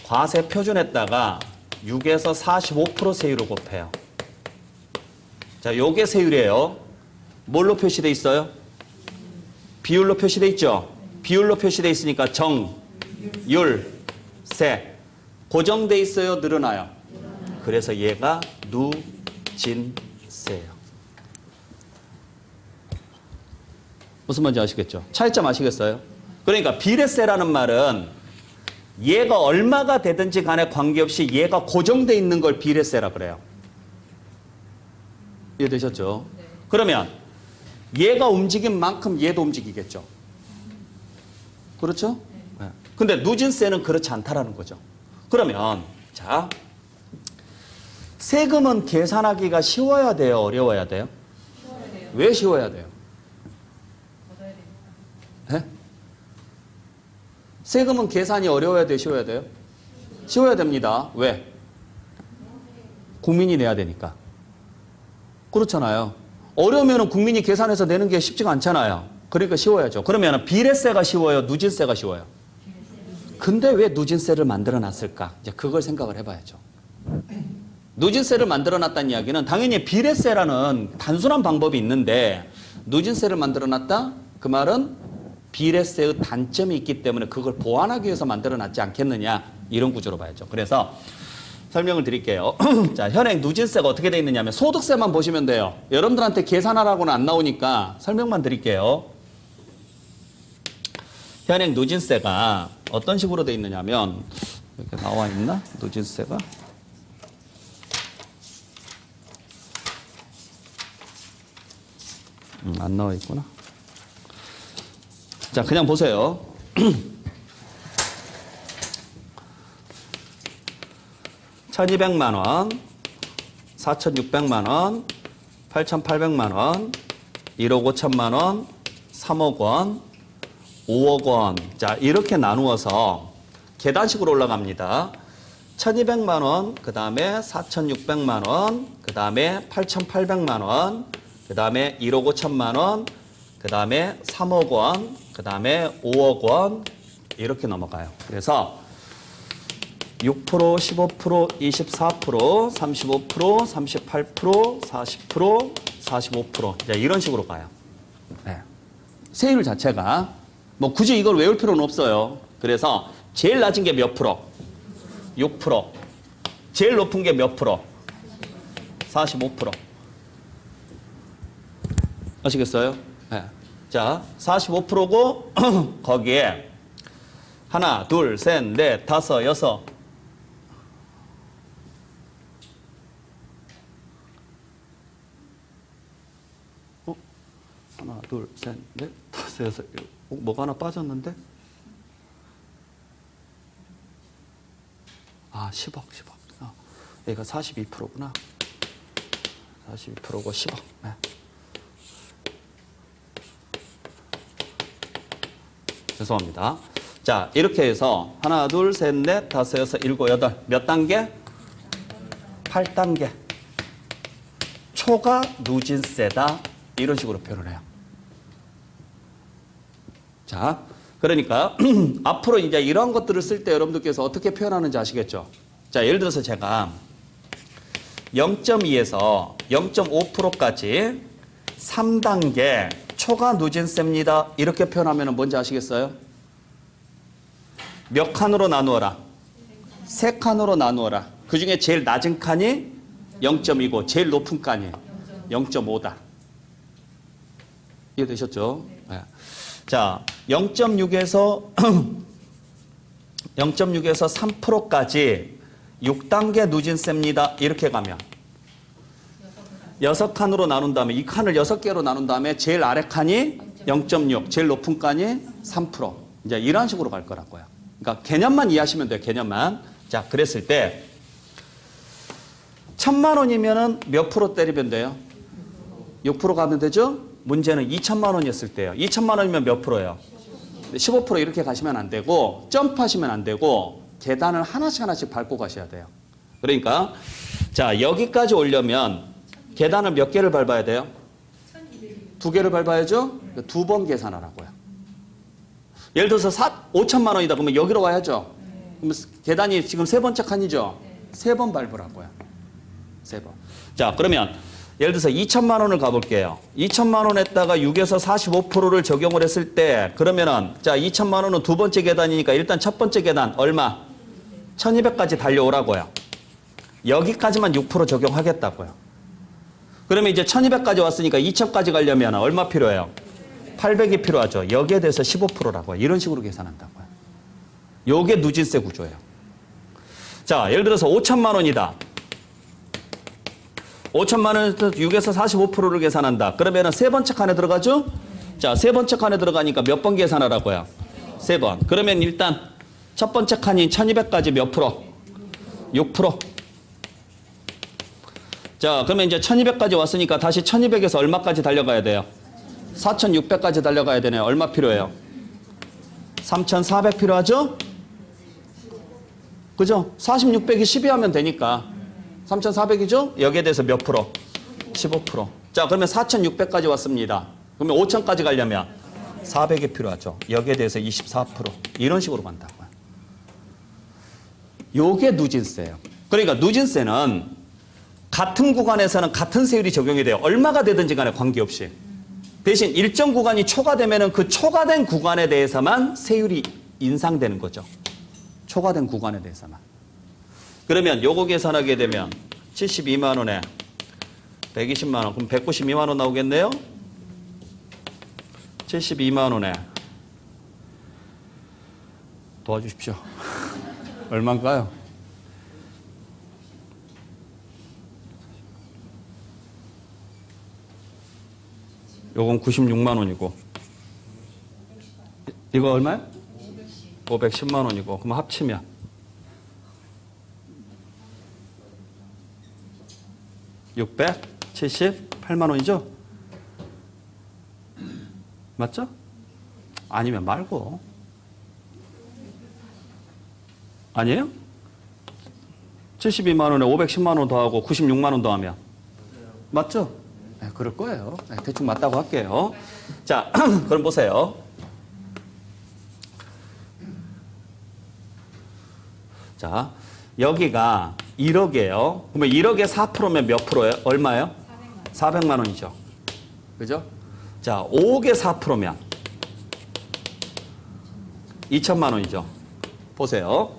과세 표준에다가 6에서 45% 세율을 곱해요. 자, 요게 세율이에요. 뭘로 표시되어 있어요? 비율로 표시되어 있죠? 비율로 표시되어 있으니까 정, 율, 세. 고정되어 있어요? 늘어나요? 그래서 얘가 누진세예요. 무슨 말인지 아시겠죠? 차이점 아시겠어요? 그러니까 비례세라는 말은 얘가 얼마가 되든지 간에 관계없이 얘가 고정되어 있는 걸 비례세라 그래요. 이해되셨죠? 네. 그러면 얘가 움직인 만큼 얘도 움직이겠죠. 그렇죠? 네. 근데 누진세는 그렇지 않다라는 거죠. 그러면 자, 세금은 계산하기가 쉬워야 돼요? 어려워야 돼요? 쉬워야 돼요. 왜 쉬워야 돼요? 네? 세금은 계산이 어려워야 돼요? 쉬워야 돼요? 쉬워야 됩니다. 왜? 국민이 내야 되니까. 그렇잖아요. 어려우면 국민이 계산해서 내는 게 쉽지가 않잖아요. 그러니까 쉬워야죠. 그러면 비례세가 쉬워요? 누진세가 쉬워요? 근데 왜 누진세를 만들어 놨을까? 이제 그걸 생각을 해봐야죠. 누진세를 만들어 놨다는 이야기는 당연히 비례세라는 단순한 방법이 있는데 누진세를 만들어 놨다? 그 말은 비례세의 단점이 있기 때문에 그걸 보완하기 위해서 만들어 놨지 않겠느냐, 이런 구조로 봐야죠. 그래서 설명을 드릴게요. 자, 현행 누진세가 어떻게 되어 있느냐 하면 소득세만 보시면 돼요. 여러분들한테 계산하라고는 안 나오니까 설명만 드릴게요. 현행 누진세가 어떤 식으로 되어 있느냐 하면, 이렇게 나와 있나? 누진세가? 안 나와 있구나. 자, 그냥 보세요. 1,200만 원, 4,600만 원, 8,800만 원, 1억 5천만 원, 3억 원, 5억 원. 자, 이렇게 나누어서 계단식으로 올라갑니다. 1,200만 원, 그 다음에 4,600만 원, 그 다음에 8,800만 원, 그 다음에 1억 5천만 원, 그 다음에 3억 원, 그 다음에 5억 원, 이렇게 넘어가요. 그래서 6%, 15%, 24%, 35%, 38%, 40%, 45%. 이제 이런 식으로 가요. 네. 세율 자체가 뭐 굳이 이걸 외울 필요는 없어요. 그래서 제일 낮은 게 몇 프로? 6%. 제일 높은 게 몇 프로? 45%. 아시겠어요? 네. 자, 45%고 거기에 하나, 둘, 셋, 넷, 다섯, 여섯. 하나, 둘, 셋, 넷, 다섯, 여섯, 일곱. 뭐가 하나 빠졌는데? 아, 10억. 얘가 42%구나. 42%고 10억. 네. 죄송합니다. 자, 이렇게 해서 하나, 둘, 셋, 넷, 다섯, 여섯, 일곱, 여덟. 몇 단계? 8단계. 초과 누진세다. 이런 식으로 표현을 해요. 자, 그러니까 앞으로 이제 이러한 것들을 쓸 때 여러분들께서 어떻게 표현하는지 아시겠죠? 자, 예를 들어서 제가 0.2에서 0.5%까지 3단계 초과 누진세입니다. 이렇게 표현하면 뭔지 아시겠어요? 몇 칸으로 나누어라? 3칸으로 나누어라. 그 중에 제일 낮은 칸이 0.2고 제일 높은 칸이 0.5다. 이해되셨죠? 네. 자, 0.6에서 3%까지 6단계 누진세입니다. 이렇게 가면 6칸으로 나눈 다음에 이 칸을 6개로 나눈 다음에 제일 아래 칸이 0.6, 제일 높은 칸이 3%. 이제 이런 식으로 갈 거라고요. 그러니까 개념만 이해하시면 돼요. 개념만. 자, 그랬을 때 1,000만 원이면은 몇 프로 때리면 돼요? 6% 가면 되죠? 문제는 2,000만 원이었을 때요. 2,000만 원이면 몇 프로예요? 15% 이렇게 가시면 안 되고 점프하시면 안 되고 계단을 하나씩 밟고 가셔야 돼요. 그러니까 자, 여기까지 오려면 계단을 몇 개를 밟아야 돼요? 2개를 밟아야죠? 2번 계산하라고요. 예를 들어서 5,000만 원이다 그러면 여기로 와야죠. 그럼 계단이 지금 3번째 칸이죠? 3번 밟으라고요. 3번. 자, 그러면 예를 들어서 2,000만 원을 가볼게요. 2,000만 원에다가 6에서 45%를 적용을 했을 때 그러면은 자, 2,000만 원은 2번째 계단이니까 일단 첫 번째 계단 얼마? 1,200까지 달려오라고요. 여기까지만 6% 적용하겠다고요. 그러면 이제 1,200까지 왔으니까 2,000까지 가려면 얼마 필요해요? 800이 필요하죠. 여기에 대해서 15%라고요. 이런 식으로 계산한다고요. 요게 누진세 구조예요. 자, 예를 들어서 5,000만 원이다. 5,000만 원에서 6에서 45%를 계산한다. 그러면은 3번째 칸에 들어가죠? 자, 3번째 칸에 들어가니까 몇 번 계산하라고요? 3번. 그러면 일단 첫 번째 칸인 1,200까지 몇 프로? 6%. 자, 그러면 이제 1,200까지 왔으니까 다시 1,200에서 얼마까지 달려가야 돼요? 4,600까지 달려가야 되네요. 얼마 필요해요? 3,400 필요하죠? 그죠? 4600이 12하면 되니까 3,400이죠? 여기에 대해서 몇 프로? 15%. 자, 그러면 4,600까지 왔습니다. 그러면 5,000까지 가려면 400이 필요하죠. 여기에 대해서 24%. 이런 식으로 간다고요. 요게 누진세예요. 그러니까 누진세는 같은 구간에서는 같은 세율이 적용이 돼요. 얼마가 되든지 간에 관계없이. 대신 일정 구간이 초과되면은 그 초과된 구간에 대해서만 세율이 인상되는 거죠. 초과된 구간에 대해서만. 그러면 요거 계산하게 되면 72만 원에 120만 원, 그럼 192만 원 나오겠네요? 72만 원에 도와주십시오. 얼마인가요? 요건 96만 원이고 이거 얼마요? 510만 원이고 그럼 합치면 $678만 원이죠? 맞죠? 아니면 말고 아니에요? 72만 원에 510만 원 더하고 96만 원 더하면 맞죠? 네, 그럴 거예요. 네, 대충 맞다고 할게요. 자, 그럼 보세요. 자, 여기가 1억이에요. 그러면 1억에 4%면 몇 프로예요? 얼마예요? 400만 원이죠. 그죠? 자, 5억에 4%면 2천만 원이죠. 보세요.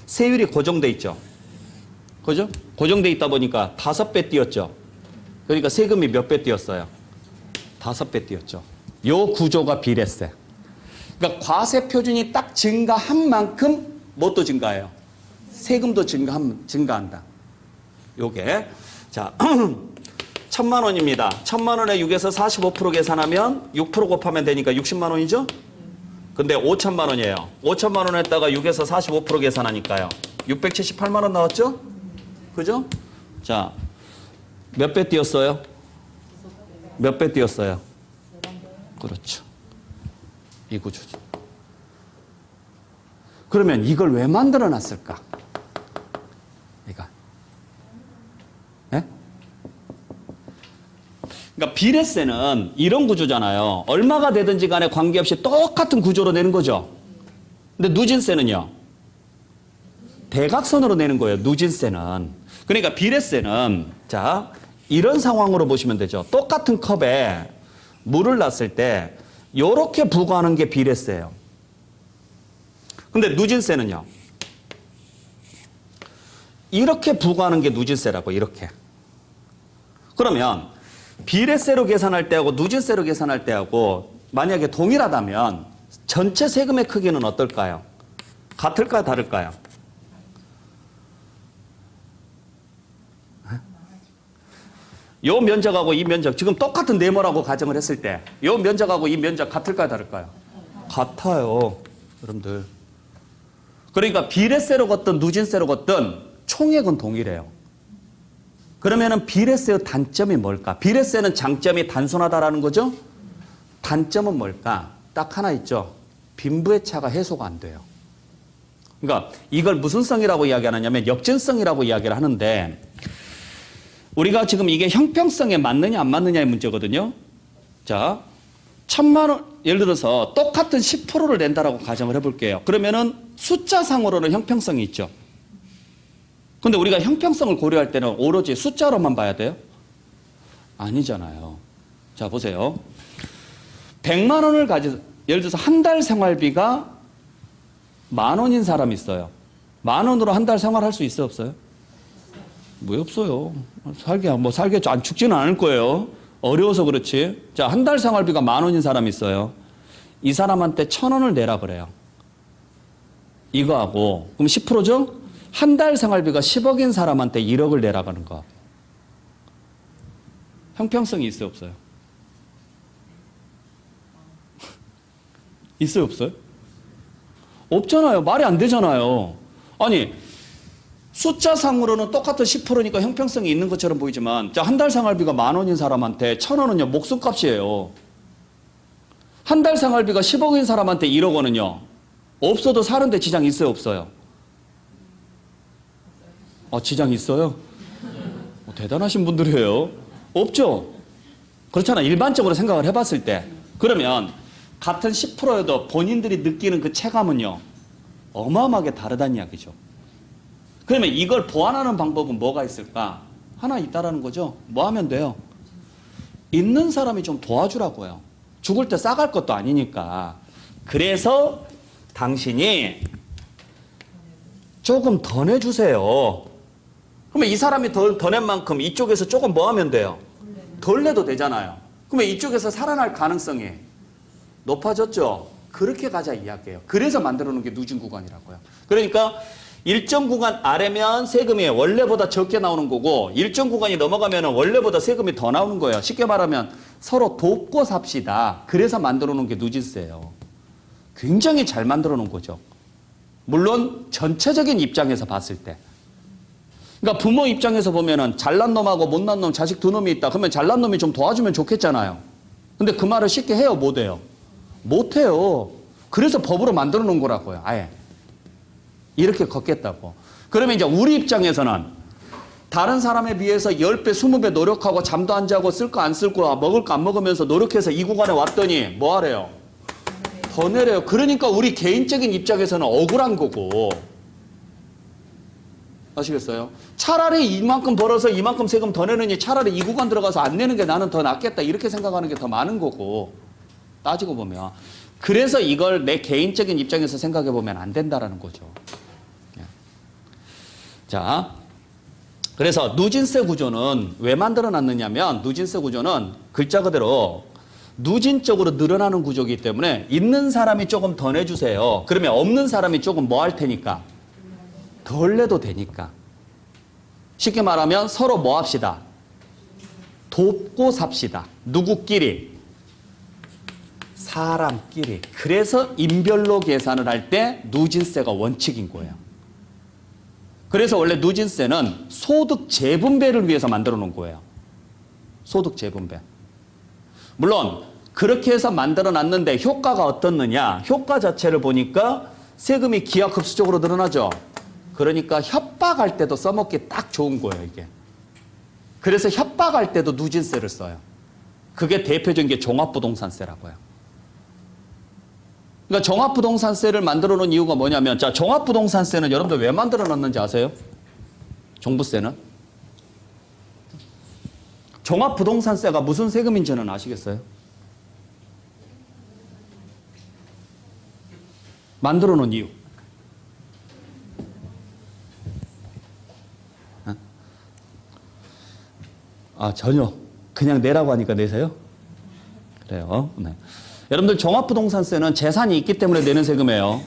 세율이 고정돼 있죠. 그죠? 고정돼 있다 보니까 5배 뛰었죠. 그러니까 세금이 몇 배 뛰었어요? 5배 뛰었죠. 요 구조가 비례세. 그러니까 과세 표준이 딱 증가한 만큼 뭣도 증가해요? 세금도 증가한다. 요게. 자, 1,000만 원입니다. 1,000만 원에 6에서 45% 계산하면 6% 곱하면 되니까 60만 원이죠? 근데 5천만 원이에요. 5천만 원에다가 6에서 45% 계산하니까요. 678만 원 나왔죠? 그죠? 자, 몇 배 뛰었어요? 몇 배 뛰었어요? 그렇죠. 이 구조죠. 그러면 이걸 왜 만들어 놨을까? 네? 그러니까 비례세는 이런 구조잖아요. 얼마가 되든지 간에 관계없이 똑같은 구조로 내는 거죠. 근데 누진세는요. 대각선으로 내는 거예요. 누진세는. 그러니까 비례세는 자 이런 상황으로 보시면 되죠. 똑같은 컵에 물을 놨을 때 이렇게 부과하는 게 비례세예요. 근데 누진세는요. 이렇게 부과하는 게 누진세라고 이렇게. 그러면 비례세로 계산할 때하고 누진세로 계산할 때하고 만약에 동일하다면 전체 세금의 크기는 어떨까요? 같을까요? 다를까요? 요 면적하고 이 면적 지금 똑같은 네모라고 가정을 했을 때 요 면적하고 이 면적 같을까요? 다를까요? 같아요. 여러분들. 그러니까 비례세로 걷든 누진세로 걷든 총액은 동일해요. 그러면은 비례세의 단점이 뭘까? 비례세는 장점이 단순하다라는 거죠? 단점은 뭘까? 딱 하나 있죠. 빈부의 차가 해소가 안 돼요. 그러니까 이걸 무슨 성이라고 이야기하느냐면 역진성이라고 이야기를 하는데 우리가 지금 이게 형평성에 맞느냐 안 맞느냐의 문제거든요. 자, 1,000만 원, 예를 들어서 똑같은 10%를 낸다라고 가정을 해볼게요. 그러면은 숫자상으로는 형평성이 있죠. 근데 우리가 형평성을 고려할 때는 오로지 숫자로만 봐야 돼요? 아니잖아요. 자, 보세요. 100만 원을 예를 들어서 한 달 생활비가 10,000원인 사람이 있어요. 10,000원으로 한 달 생활할 수 있어요, 없어요? 왜 없어요? 살겠죠. 안 죽지는 않을 거예요. 어려워서 그렇지. 자, 한 달 생활비가 10,000원인 사람이 있어요. 이 사람한테 1,000원을 내라 그래요. 이거하고, 그럼 10%죠? 한 달 생활비가 10억인 사람한테 1억을 내라가는 거. 형평성이 있어요, 없어요? 있어요, 없어요? 없잖아요. 말이 안 되잖아요. 아니, 숫자상으로는 똑같은 10%니까 형평성이 있는 것처럼 보이지만, 자, 한 달 생활비가 10,000원인 사람한테 1,000원은요, 목숨값이에요. 한 달 생활비가 10억인 사람한테 1억 원은요, 없어도 사는데 지장 있어요, 없어요? 지장 있어요? 대단하신 분들이에요. 없죠? 그렇잖아. 일반적으로 생각을 해봤을 때. 그러면 같은 10%여도 본인들이 느끼는 그 체감은요, 어마어마하게 다르다는 이야기죠. 그러면 이걸 보완하는 방법은 뭐가 있을까? 하나 있다라는 거죠. 뭐 하면 돼요? 있는 사람이 좀 도와주라고요. 죽을 때 싸갈 것도 아니니까. 그래서 당신이 조금 더 내주세요. 그러면 이 사람이 더 낸 만큼 이쪽에서 조금 뭐 하면 돼요? 덜 내도 되잖아요. 그러면 이쪽에서 살아날 가능성이 높아졌죠? 그렇게 가자 이야기예요. 그래서 만들어 놓은 게 누진 구간이라고요. 그러니까 일정 구간 아래면 세금이 원래보다 적게 나오는 거고 일정 구간이 넘어가면 원래보다 세금이 더 나오는 거예요. 쉽게 말하면 서로 돕고 삽시다. 그래서 만들어 놓은 게 누진세예요. 굉장히 잘 만들어 놓은 거죠. 물론 전체적인 입장에서 봤을 때. 그러니까 부모 입장에서 보면은 잘난 놈하고 못난 놈 자식 두 놈이 있다. 그러면 잘난 놈이 좀 도와주면 좋겠잖아요. 근데 그 말을 쉽게 해요? 못 해요? 못 해요. 그래서 법으로 만들어 놓은 거라고요. 아예. 이렇게 걷겠다고. 그러면 이제 우리 입장에서는 다른 사람에 비해서 10배, 20배 노력하고 잠도 안 자고 쓸 거 안 쓸 거 먹을 거 안 먹으면서 노력해서 이 구간에 왔더니 뭐 하래요? 더 내려요. 그러니까 우리 개인적인 입장에서는 억울한 거고. 아시겠어요? 차라리 이만큼 벌어서 이만큼 세금 더 내느니 차라리 이 구간 들어가서 안 내는 게 나는 더 낫겠다. 이렇게 생각하는 게 더 많은 거고. 따지고 보면. 그래서 이걸 내 개인적인 입장에서 생각해 보면 안 된다라는 거죠. 자, 그래서 누진세 구조는 왜 만들어 놨느냐면 누진세 구조는 글자 그대로 누진적으로 늘어나는 구조이기 때문에 있는 사람이 조금 더 내주세요. 그러면 없는 사람이 조금 뭐 할 테니까? 덜 내도 되니까. 쉽게 말하면 서로 뭐 합시다? 돕고 삽시다. 누구끼리? 사람끼리. 그래서 인별로 계산을 할 때 누진세가 원칙인 거예요. 그래서 원래 누진세는 소득 재분배를 위해서 만들어 놓은 거예요. 소득 재분배. 물론 그렇게 해서 만들어 놨는데 효과가 어떻느냐? 효과 자체를 보니까 세금이 기하급수적으로 늘어나죠. 그러니까 협박할 때도 써먹기 딱 좋은 거예요, 이게. 그래서 협박할 때도 누진세를 써요. 그게 대표적인 게 종합부동산세라고요. 그러니까 종합부동산세를 만들어 놓은 이유가 뭐냐면, 자, 종합부동산세는 여러분들 왜 만들어 놨는지 아세요? 종부세는? 종합부동산세가 무슨 세금인지는 아시겠어요? 만들어 놓은 이유. 전혀. 그냥 내라고 하니까 내세요? 그래요. 네. 여러분들 종합부동산세는 재산이 있기 때문에 내는 세금이에요.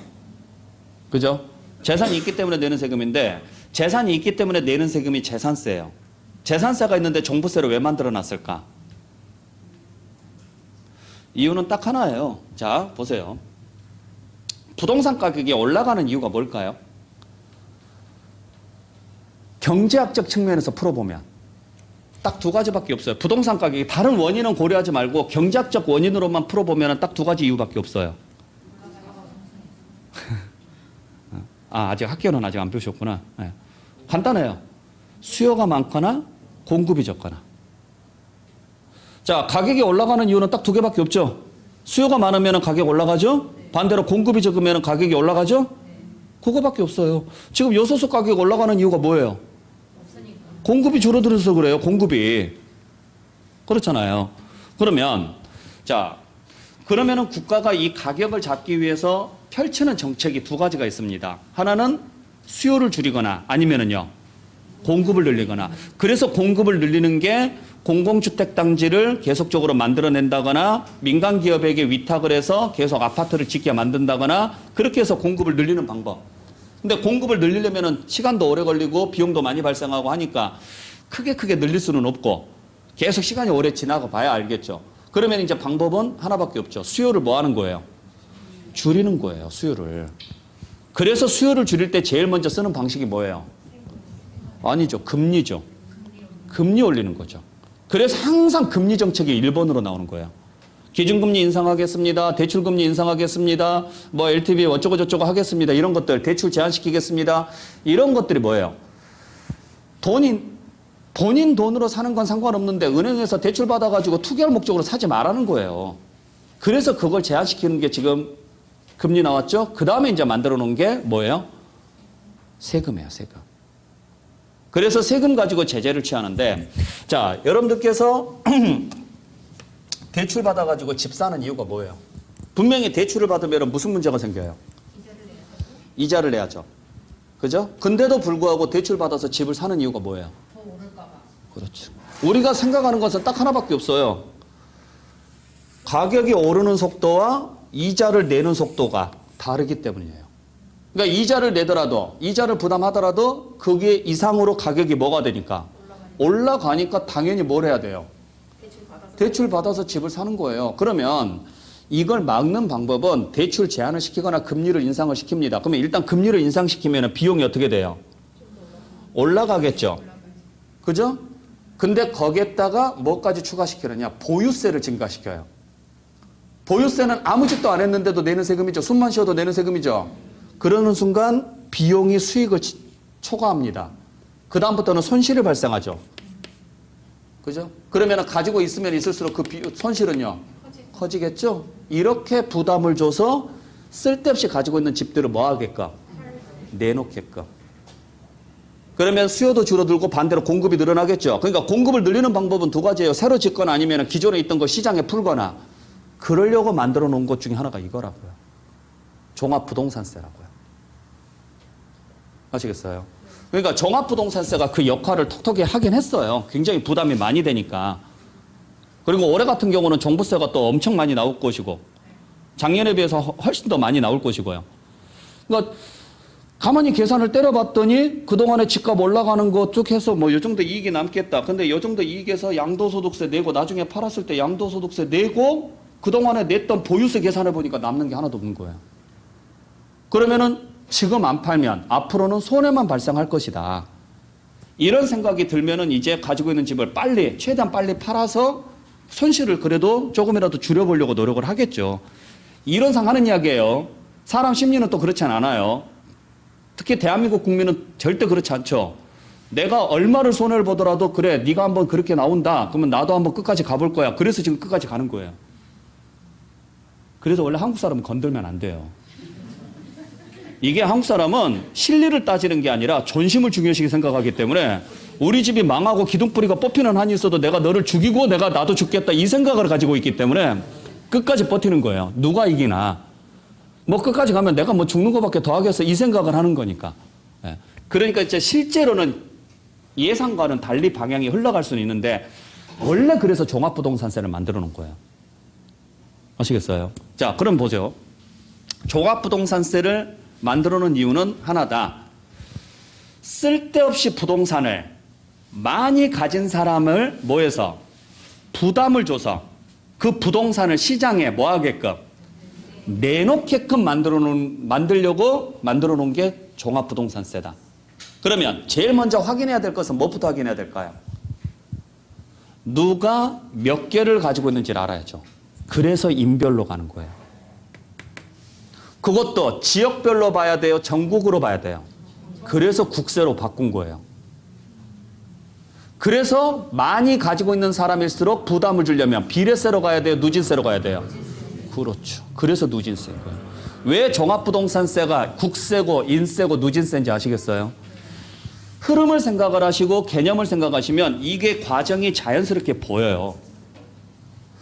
그죠? 재산이 있기 때문에 내는 세금인데 재산이 있기 때문에 내는 세금이 재산세예요. 재산세가 있는데 종부세를 왜 만들어 놨을까? 이유는 딱 하나예요. 자, 보세요. 부동산 가격이 올라가는 이유가 뭘까요? 경제학적 측면에서 풀어보면 딱 두 가지밖에 없어요. 부동산 가격이 다른 원인은 고려하지 말고 경제학적 원인으로만 풀어보면 딱 두 가지 이유밖에 없어요. 아직 학교는 아직 안 배우셨구나. 네. 간단해요. 수요가 많거나 공급이 적거나. 자, 가격이 올라가는 이유는 딱 두 개밖에 없죠. 수요가 많으면 가격 올라가죠. 반대로 공급이 적으면 가격이 올라가죠. 그거밖에 없어요. 지금 요소수 가격 올라가는 이유가 뭐예요? 공급이 줄어들어서 그래요. 공급이. 그렇잖아요. 그러면은 국가가 이 가격을 잡기 위해서 펼치는 정책이 두 가지가 있습니다. 하나는 수요를 줄이거나 아니면은요, 공급을 늘리거나. 그래서 공급을 늘리는 게 공공주택 단지를 계속적으로 만들어낸다거나 민간 기업에게 위탁을 해서 계속 아파트를 짓게 만든다거나 그렇게 해서 공급을 늘리는 방법. 근데 공급을 늘리려면 시간도 오래 걸리고 비용도 많이 발생하고 하니까 크게 늘릴 수는 없고 계속 시간이 오래 지나가 봐야 알겠죠. 그러면 이제 방법은 하나밖에 없죠. 수요를 뭐 하는 거예요? 줄이는 거예요, 수요를. 그래서 수요를 줄일 때 제일 먼저 쓰는 방식이 뭐예요? 아니죠. 금리죠. 금리 올리는 거죠. 그래서 항상 금리 정책이 1번으로 나오는 거예요. 기준금리 인상하겠습니다. 대출금리 인상하겠습니다. 뭐 LTV 어쩌고 저쩌고 하겠습니다. 이런 것들 대출 제한시키겠습니다. 이런 것들이 뭐예요? 본인 돈으로 사는 건 상관없는데 은행에서 대출 받아가지고 투기할 목적으로 사지 말라는 거예요. 그래서 그걸 제한시키는 게 지금 금리 나왔죠? 그 다음에 이제 만들어 놓은 게 뭐예요? 세금이에요, 세금. 그래서 세금 가지고 제재를 취하는데, 자, 여러분들께서 대출 받아가지고 집 사는 이유가 뭐예요? 분명히 대출을 받으면 무슨 문제가 생겨요? 이자를 내야죠. 그죠? 근데도 불구하고 대출 받아서 집을 사는 이유가 뭐예요? 더 오를까 봐. 그렇죠. 우리가 생각하는 것은 딱 하나밖에 없어요. 가격이 오르는 속도와 이자를 내는 속도가 다르기 때문이에요. 그러니까 이자를 내더라도, 이자를 부담하더라도 그게 이상으로 가격이 뭐가 되니까? 올라가니까 당연히 뭘 해야 돼요? 대출 받아서 집을 사는 거예요. 그러면 이걸 막는 방법은 대출 제한을 시키거나 금리를 인상을 시킵니다. 그러면 일단 금리를 인상시키면 비용이 어떻게 돼요? 올라가겠죠. 그죠? 근데 거기에다가 뭐까지 추가시키느냐? 보유세를 증가시켜요. 보유세는 아무 짓도 안 했는데도 내는 세금이죠. 숨만 쉬어도 내는 세금이죠. 그러는 순간 비용이 수익을 초과합니다. 그 다음부터는 손실이 발생하죠. 그죠? 그러면 가지고 있으면 있을수록 그 손실은요? 커지겠죠? 이렇게 부담을 줘서 쓸데없이 가지고 있는 집들을 뭐 하게끔? 내놓게끔. 그러면 수요도 줄어들고 반대로 공급이 늘어나겠죠? 그러니까 공급을 늘리는 방법은 두 가지예요. 새로 짓거나 아니면 기존에 있던 거 시장에 풀거나. 그러려고 만들어 놓은 것 중에 하나가 이거라고요. 종합부동산세라고요. 아시겠어요? 그러니까 종합부동산세가 그 역할을 톡톡히 하긴 했어요. 굉장히 부담이 많이 되니까. 그리고 올해 같은 경우는 종부세가 또 엄청 많이 나올 것이고 작년에 비해서 훨씬 더 많이 나올 것이고요. 그러니까 가만히 계산을 때려봤더니 그동안에 집값 올라가는 거 쭉 해서 뭐 요 정도 이익이 남겠다. 근데 요 정도 이익에서 양도소득세 내고 나중에 팔았을 때 양도소득세 내고 그동안에 냈던 보유세 계산해 보니까 남는 게 하나도 없는 거예요. 그러면은 지금 안 팔면 앞으로는 손해만 발생할 것이다. 이런 생각이 들면은 이제 가지고 있는 집을 최대한 빨리 팔아서 손실을 그래도 조금이라도 줄여보려고 노력을 하겠죠. 이런 상하는 이야기예요. 사람 심리는 또 그렇지 않아요. 특히 대한민국 국민은 절대 그렇지 않죠. 내가 얼마를 손해를 보더라도 그래, 네가 한번 그렇게 나온다. 그러면 나도 한번 끝까지 가볼 거야. 그래서 지금 끝까지 가는 거예요. 그래서 원래 한국 사람은 건들면 안 돼요. 이게 한국 사람은 실리를 따지는 게 아니라 존심을 중요시 생각하기 때문에 우리 집이 망하고 기둥뿌리가 뽑히는 한이 있어도 내가 너를 죽이고 나도 죽겠다 이 생각을 가지고 있기 때문에 끝까지 버티는 거예요. 누가 이기나. 뭐 끝까지 가면 내가 뭐 죽는 것밖에 더 하겠어 이 생각을 하는 거니까. 예. 그러니까 이제 실제로는 예상과는 달리 방향이 흘러갈 수는 있는데 원래 그래서 종합부동산세를 만들어 놓은 거예요. 아시겠어요? 자, 그럼 보세요. 종합부동산세를 만들어 놓은 이유는 하나다. 쓸데없이 부동산을 많이 가진 사람을 모여서 부담을 줘서 그 부동산을 시장에 뭐 하게끔 내놓게끔 만들려고 만들어 놓은 게 종합부동산세다. 그러면 제일 먼저 확인해야 될 것은 무엇부터 확인해야 될까요? 누가 몇 개를 가지고 있는지를 알아야죠. 그래서 인별로 가는 거예요. 그것도 지역별로 봐야 돼요? 전국으로 봐야 돼요? 그래서 국세로 바꾼 거예요. 그래서 많이 가지고 있는 사람일수록 부담을 주려면 비례세로 가야 돼요? 누진세로 가야 돼요? 그렇죠. 그래서 누진세인 거예요. 왜 종합부동산세가 국세고 인세고 누진세인지 아시겠어요? 흐름을 생각을 하시고 개념을 생각하시면 이게 과정이 자연스럽게 보여요.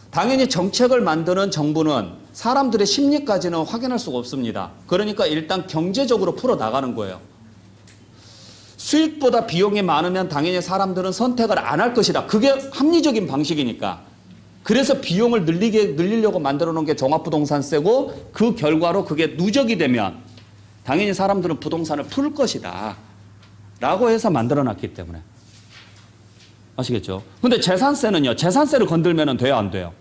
당연히 정책을 만드는 정부는 사람들의 심리까지는 확인할 수가 없습니다. 그러니까 일단 경제적으로 풀어나가는 거예요. 수익보다 비용이 많으면 당연히 사람들은 선택을 안 할 것이다. 그게 합리적인 방식이니까. 그래서 비용을 늘리려고 만들어 놓은 게 종합부동산세고 그 결과로 그게 누적이 되면 당연히 사람들은 부동산을 풀 것이다. 라고 해서 만들어 놨기 때문에. 아시겠죠? 근데 재산세는요. 재산세를 건들면 돼요? 안 돼요?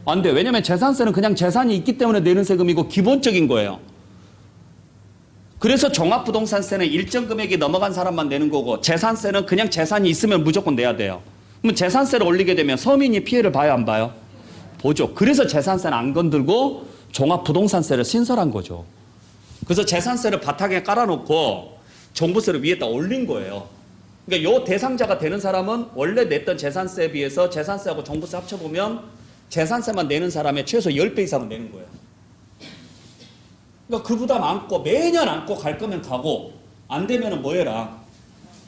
안 돼요. 왜냐하면 재산세는 그냥 재산이 있기 때문에 내는 세금이고 기본적인 거예요. 그래서 종합부동산세는 일정 금액이 넘어간 사람만 내는 거고 재산세는 그냥 재산이 있으면 무조건 내야 돼요. 그럼 재산세를 올리게 되면 서민이 피해를 봐요? 안 봐요? 보죠. 그래서 재산세는 안 건들고 종합부동산세를 신설한 거죠. 그래서 재산세를 바닥에 깔아놓고 종부세를 위에다 올린 거예요. 그러니까 요 대상자가 되는 사람은 원래 냈던 재산세에 비해서 재산세하고 종부세 합쳐보면 재산세만 내는 사람의 최소 10배 이상은 내는 거예요. 그러니까 그 부담 안고 매년 안고 갈 거면 가고 안 되면 뭐 해라?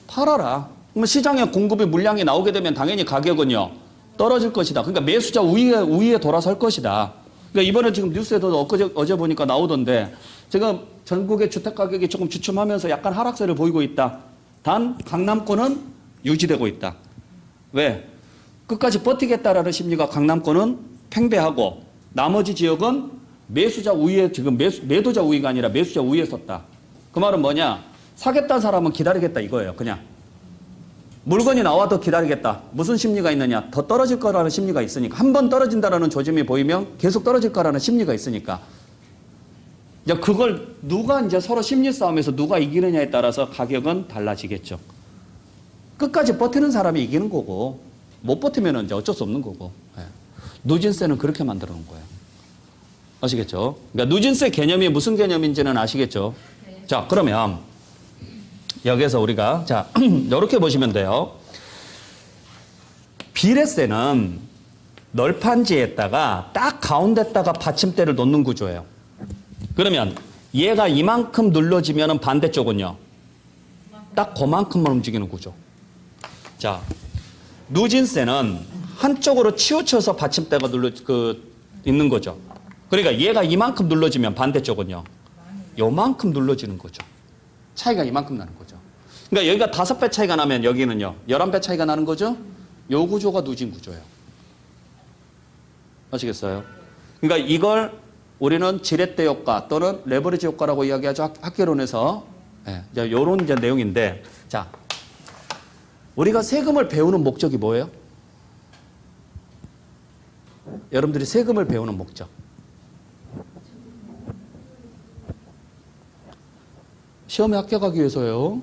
팔아라. 그러면 시장에 공급이 물량이 나오게 되면 당연히 가격은요 떨어질 것이다. 그러니까 매수자 우위에 돌아설 것이다. 그러니까 이번에 지금 뉴스에도 어제 보니까 나오던데 지금 전국의 주택 가격이 조금 주춤하면서 약간 하락세를 보이고 있다. 단 강남권은 유지되고 있다. 왜? 끝까지 버티겠다라는 심리가 강남권은 팽배하고 나머지 지역은 매수자 우위에 지금 매도자 우위가 아니라 매수자 우위에 섰다. 그 말은 뭐냐? 사겠다는 사람은 기다리겠다 이거예요. 그냥. 물건이 나와도 기다리겠다. 무슨 심리가 있느냐? 더 떨어질 거라는 심리가 있으니까. 한 번 떨어진다라는 조짐이 보이면 계속 떨어질 거라는 심리가 있으니까. 이제 그걸 누가 이제 서로 심리 싸움에서 누가 이기느냐에 따라서 가격은 달라지겠죠. 끝까지 버티는 사람이 이기는 거고 못 버티면 이제 어쩔 수 없는 거고. 누진세는 그렇게 만들어 놓은 거예요. 아시겠죠? 그러니까 누진세 개념이 무슨 개념인지는 아시겠죠? 네. 자, 그러면 여기서 우리가 자 이렇게 보시면 돼요. 비례세는 널판지에다가 딱 가운데다가 받침대를 놓는 구조예요. 그러면 얘가 이만큼 눌러지면 반대쪽은요. 딱 그만큼만 움직이는 구조. 자, 누진세는 한쪽으로 치우쳐서 받침대가 있는 거죠. 그러니까 얘가 이만큼 눌러지면 반대쪽은요. 요만큼 눌러지는 거죠. 차이가 이만큼 나는 거죠. 그러니까 여기가 5배 차이가 나면 여기는요. 11배 차이가 나는 거죠. 요 구조가 누진 구조예요. 아시겠어요? 그러니까 이걸 우리는 지렛대 효과 또는 레버리지 효과라고 이야기하죠. 학계론에서. 이제 요런 이제 내용인데 자, 우리가 세금을 배우는 목적이 뭐예요? 여러분들이 세금을 배우는 목적. 시험에 합격하기 위해서요.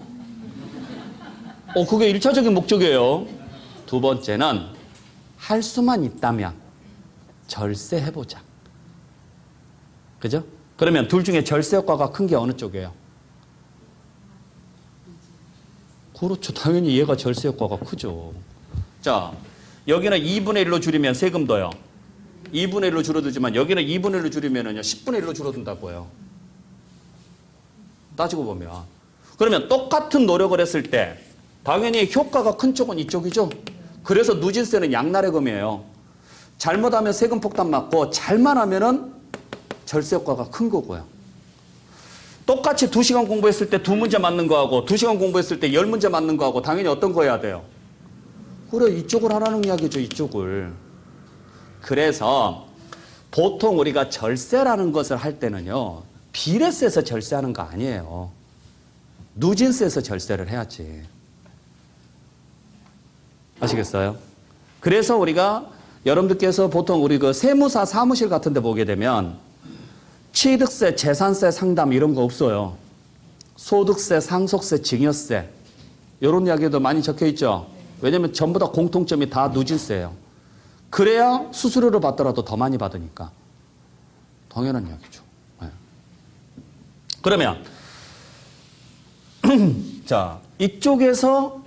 그게 1차적인 목적이에요. 두 번째는 할 수만 있다면 절세해보자. 그죠? 그러면 둘 중에 절세 효과가 큰 게 어느 쪽이에요? 그렇죠. 당연히 얘가 절세 효과가 크죠. 자, 여기는 2분의 1로 줄이면 세금도요. 2분의 1로 줄어들지만 여기는 2분의 1로 줄이면은요 10분의 1로 줄어든다고요. 따지고 보면. 그러면 똑같은 노력을 했을 때 당연히 효과가 큰 쪽은 이쪽이죠. 그래서 누진세는 양날의 검이에요. 잘못하면 세금 폭탄 맞고 잘만 하면은 절세 효과가 큰 거고요. 똑같이 2시간 공부했을 때 2문제 맞는 거하고 2시간 공부했을 때 10문제 맞는 거하고 당연히 어떤 거 해야 돼요? 그래, 이쪽을 하라는 이야기죠. 이쪽을. 그래서 보통 우리가 절세라는 것을 할 때는요. 비례세에서 절세하는 거 아니에요. 누진세에서 절세를 해야지. 아시겠어요? 그래서 우리가 여러분들께서 보통 우리 그 세무사 사무실 같은 데 보게 되면 취득세, 재산세 상담 이런 거 없어요. 소득세, 상속세, 증여세 이런 이야기도 많이 적혀 있죠. 왜냐하면 전부 다 공통점이 다 누진세예요. 그래야 수수료를 받더라도 더 많이 받으니까. 당연한 이야기죠. 네. 그러면 자, 이쪽에서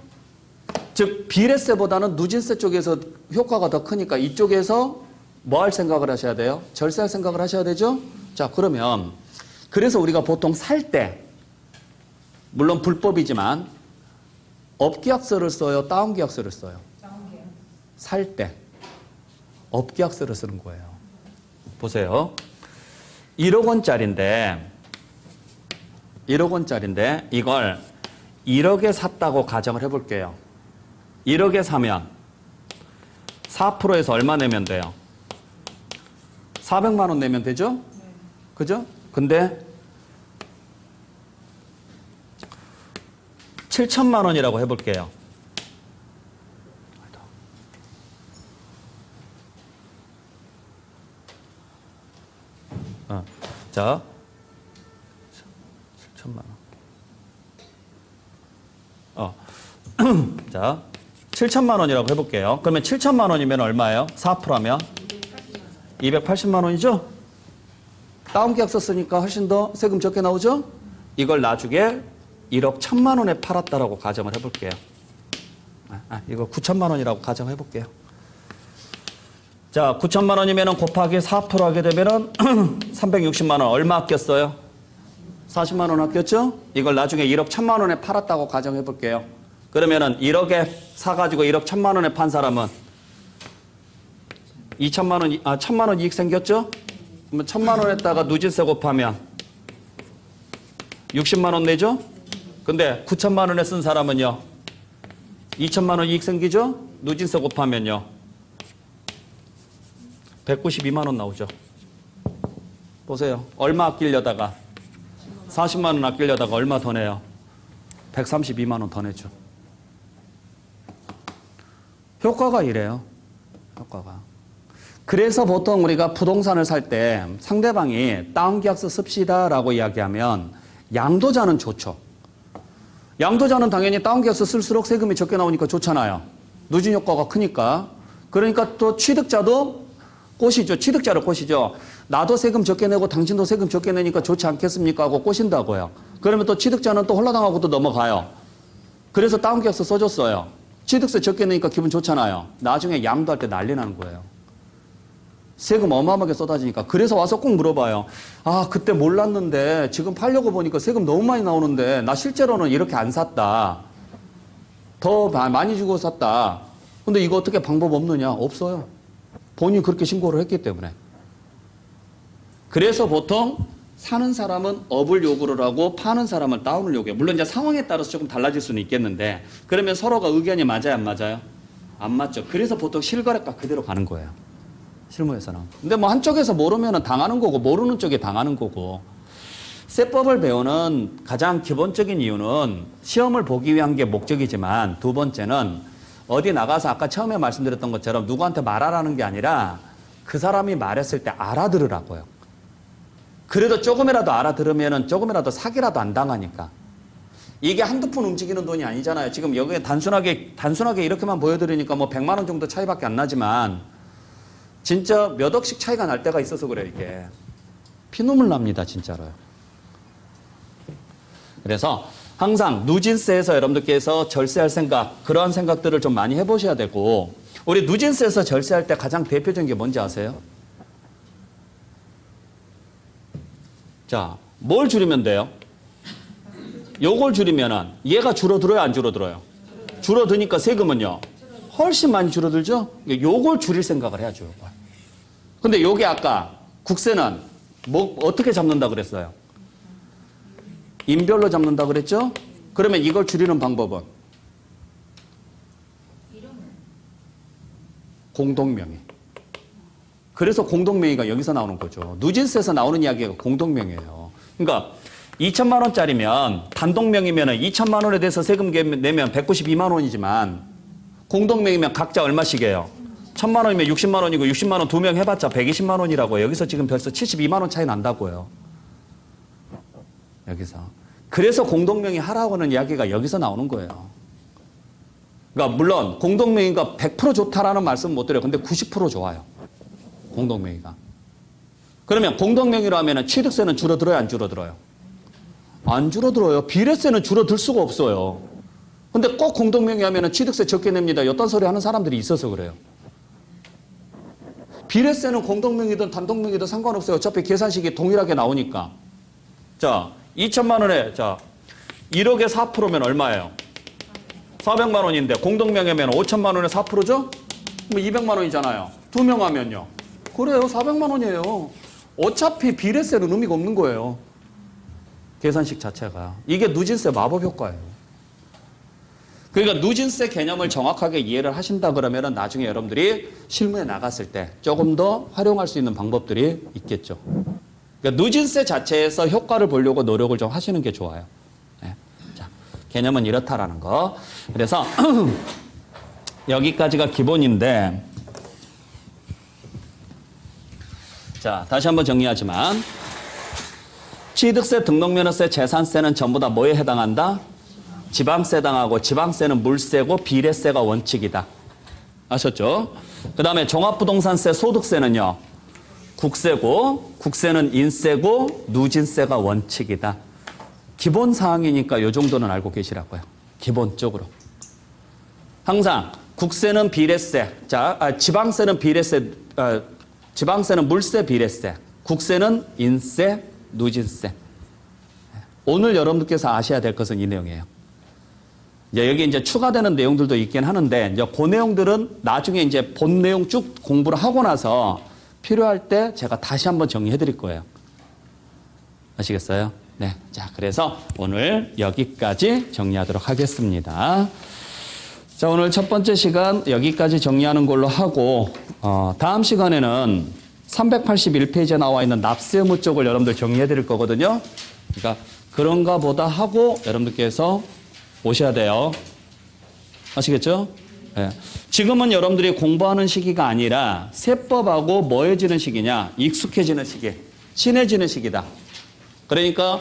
즉 비례세보다는 누진세 쪽에서 효과가 더 크니까 이쪽에서 뭐 할 생각을 하셔야 돼요? 절세할 생각을 하셔야 되죠? 자, 그러면 그래서 우리가 보통 살 때 물론 불법이지만 업계약서를 써요? 다운계약서를 써요? 살 때 업계약서를 쓰는 거예요. 보세요. 1억 원짜리인데 이걸 1억에 샀다고 가정을 해볼게요. 1억에 사면 4%에서 얼마 내면 돼요? 400만 원 내면 되죠? 그죠? 근데 7천만 원이라고 해볼게요. 자, 7천만 원. 자, 7천만 원이라고 해볼게요. 그러면 7천만 원이면 얼마예요? 4%하면 280만 원이죠? 다운계약서 쓰니까 훨씬 더 세금 적게 나오죠? 이걸 나중에 1억 1천만 원에 팔았다라고 가정을 해볼게요. 이거 9천만 원이라고 가정해볼게요. 자, 9천만 원이면 곱하기 4% 하게 되면은 360만 원 얼마 아꼈어요? 40만 원 아꼈죠? 이걸 나중에 1억 1천만 원에 팔았다고 가정해볼게요. 그러면은 1억에 사가지고 1억 1천만 원에 판 사람은 1천만 원 이익 생겼죠? 그러면 1천만 원에다가 누진세 곱하면 60만 원 내죠? 근데 9천만 원에 쓴 사람은요? 2천만 원 이익 생기죠? 누진세 곱하면요? 192만 원 나오죠? 보세요. 얼마 아끼려다가 40만 원 아끼려다가 얼마 더 내요? 132만 원 더 내죠. 효과가 이래요. 효과가. 그래서 보통 우리가 부동산을 살 때 상대방이 다운계약서 씁시다라고 이야기하면 양도자는 좋죠. 양도자는 당연히 다운계약서 쓸수록 세금이 적게 나오니까 좋잖아요. 누진 효과가 크니까. 그러니까 또 취득자도 꼬시죠. 취득자를 꼬시죠. 나도 세금 적게 내고 당신도 세금 적게 내니까 좋지 않겠습니까? 하고 꼬신다고요. 그러면 또 취득자는 또 홀라당하고 또 넘어가요. 그래서 다운계약서 써줬어요. 취득세 적게 내니까 기분 좋잖아요. 나중에 양도할 때 난리 나는 거예요. 세금 어마어마하게 쏟아지니까. 그래서 와서 꼭 물어봐요. 아, 그때 몰랐는데 지금 팔려고 보니까 세금 너무 많이 나오는데 나 실제로는 이렇게 안 샀다. 더 많이 주고 샀다. 근데 이거 어떻게 방법 없느냐? 없어요. 본인이 그렇게 신고를 했기 때문에. 그래서 보통 사는 사람은 업을 요구를 하고 파는 사람은 다운을 요구해요. 물론 이제 상황에 따라서 조금 달라질 수는 있겠는데 그러면 서로가 의견이 맞아요? 안 맞아요? 안 맞죠. 그래서 보통 실거래가 그대로 가는 거예요. 실무에서는. 근데 뭐 한쪽에서 모르면 당하는 거고 모르는 쪽이 당하는 거고. 세법을 배우는 가장 기본적인 이유는 시험을 보기 위한 게 목적이지만 두 번째는 어디 나가서 아까 처음에 말씀드렸던 것처럼 누구한테 말하라는 게 아니라 그 사람이 말했을 때 알아들으라고요. 그래도 조금이라도 알아들으면 조금이라도 사기라도 안 당하니까. 이게 한두 푼 움직이는 돈이 아니잖아요. 지금 여기에 단순하게 이렇게만 보여드리니까 뭐 100만 원 정도 차이밖에 안 나지만 진짜 몇 억씩 차이가 날 때가 있어서 그래요, 이게. 피눈물 납니다, 진짜로요. 그래서 항상 누진세에서 여러분들께서 절세할 생각, 그러한 생각들을 좀 많이 해보셔야 되고, 우리 누진세에서 절세할 때 가장 대표적인 게 뭔지 아세요? 자, 뭘 줄이면 돼요? 요걸 줄이면은 얘가 줄어들어요, 안 줄어들어요? 줄어드니까 세금은요? 훨씬 많이 줄어들죠? 요걸 줄일 생각을 해야죠, 요걸. 근데 요게 아까 국세는 뭐 어떻게 잡는다 그랬어요? 인별로 잡는다 그랬죠? 그러면 이걸 줄이는 방법은? 공동명의. 그래서 공동명의가 여기서 나오는 거죠. 누진세에서 나오는 이야기가 공동명의예요. 그러니까 2천만 원짜리면 단독명의면 2천만 원에 대해서 세금 내면 192만 원이지만 공동명의면 각자 얼마씩이에요? 1000만 원이면 60만 원이고 60만 원 2명 해봤자 120만 원이라고. 여기서 지금 벌써 72만 원 차이 난다고요. 여기서. 그래서 공동명의 하라고는 이야기가 여기서 나오는 거예요. 그러니까 물론 공동명의가 100% 좋다라는 말씀 못 드려요. 근데 90% 좋아요. 공동명의가. 그러면 공동명의로 하면 취득세는 줄어들어요, 안 줄어들어요? 안 줄어들어요. 비례세는 줄어들 수가 없어요. 근데 꼭 공동명의 하면 취득세 적게 냅니다. 이딴 소리 하는 사람들이 있어서 그래요. 비례세는 공동명의든 단독명의든 상관없어요. 어차피 계산식이 동일하게 나오니까. 자, 2천만 원에, 자, 1억에 4%면 얼마예요? 400만 원인데 공동명의면 5천만 원에 4%죠? 그럼 200만 원이잖아요. 2명 하면요. 그래요. 400만 원이에요. 어차피 비례세는 의미가 없는 거예요. 계산식 자체가. 이게 누진세 마법 효과예요. 그러니까 누진세 개념을 정확하게 이해를 하신다 그러면 나중에 여러분들이 실무에 나갔을 때 조금 더 활용할 수 있는 방법들이 있겠죠. 그러니까 누진세 자체에서 효과를 보려고 노력을 좀 하시는 게 좋아요. 네. 자, 개념은 이렇다라는 거. 그래서 여기까지가 기본인데, 자, 다시 한번 정리하지만 취득세, 등록면허세, 재산세는 전부 다 뭐에 해당한다? 지방세 당하고, 지방세는 물세고 비례세가 원칙이다. 아셨죠? 그 다음에 종합부동산세, 소득세는요, 국세고, 국세는 인세고 누진세가 원칙이다. 기본 사항이니까 이 정도는 알고 계시라고요. 기본적으로. 항상 국세는 비례세, 자, 지방세는 비례세, 지방세는 물세, 비례세, 국세는 인세, 누진세. 오늘 여러분들께서 아셔야 될 것은 이 내용이에요. 이제 여기 이제 추가되는 내용들도 있긴 하는데, 이제 그 내용들은 나중에 이제 본 내용 쭉 공부를 하고 나서 필요할 때 제가 다시 한번 정리해 드릴 거예요. 아시겠어요? 네. 자, 그래서 오늘 여기까지 정리하도록 하겠습니다. 자, 오늘 첫 번째 시간 여기까지 정리하는 걸로 하고, 다음 시간에는 381페이지에 나와 있는 납세 의무 쪽을 여러분들 정리해 드릴 거거든요. 그러니까 그런가 보다 하고 여러분들께서 오셔야 돼요. 아시겠죠? 네. 지금은 여러분들이 공부하는 시기가 아니라 세법하고 뭐해지는 시기냐? 익숙해지는 시기, 친해지는 시기다. 그러니까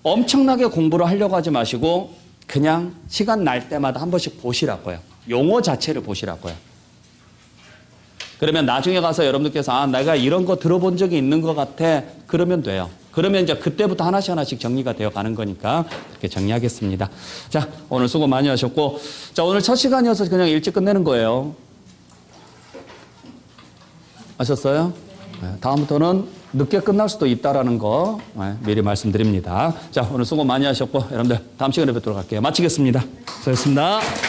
엄청나게 공부를 하려고 하지 마시고 그냥 시간 날 때마다 한 번씩 보시라고요. 용어 자체를 보시라고요. 그러면 나중에 가서 여러분들께서 아, 내가 이런 거 들어본 적이 있는 것 같아. 그러면 돼요. 그러면 이제 그때부터 하나씩 하나씩 정리가 되어 가는 거니까 그렇게 정리하겠습니다. 자, 오늘 수고 많이 하셨고, 자, 오늘 첫 시간이어서 그냥 일찍 끝내는 거예요. 아셨어요? 네, 다음부터는 늦게 끝날 수도 있다라는 거 미리 말씀드립니다. 자, 오늘 수고 많이 하셨고, 여러분들 다음 시간에 뵙도록 할게요. 마치겠습니다. 수고하셨습니다.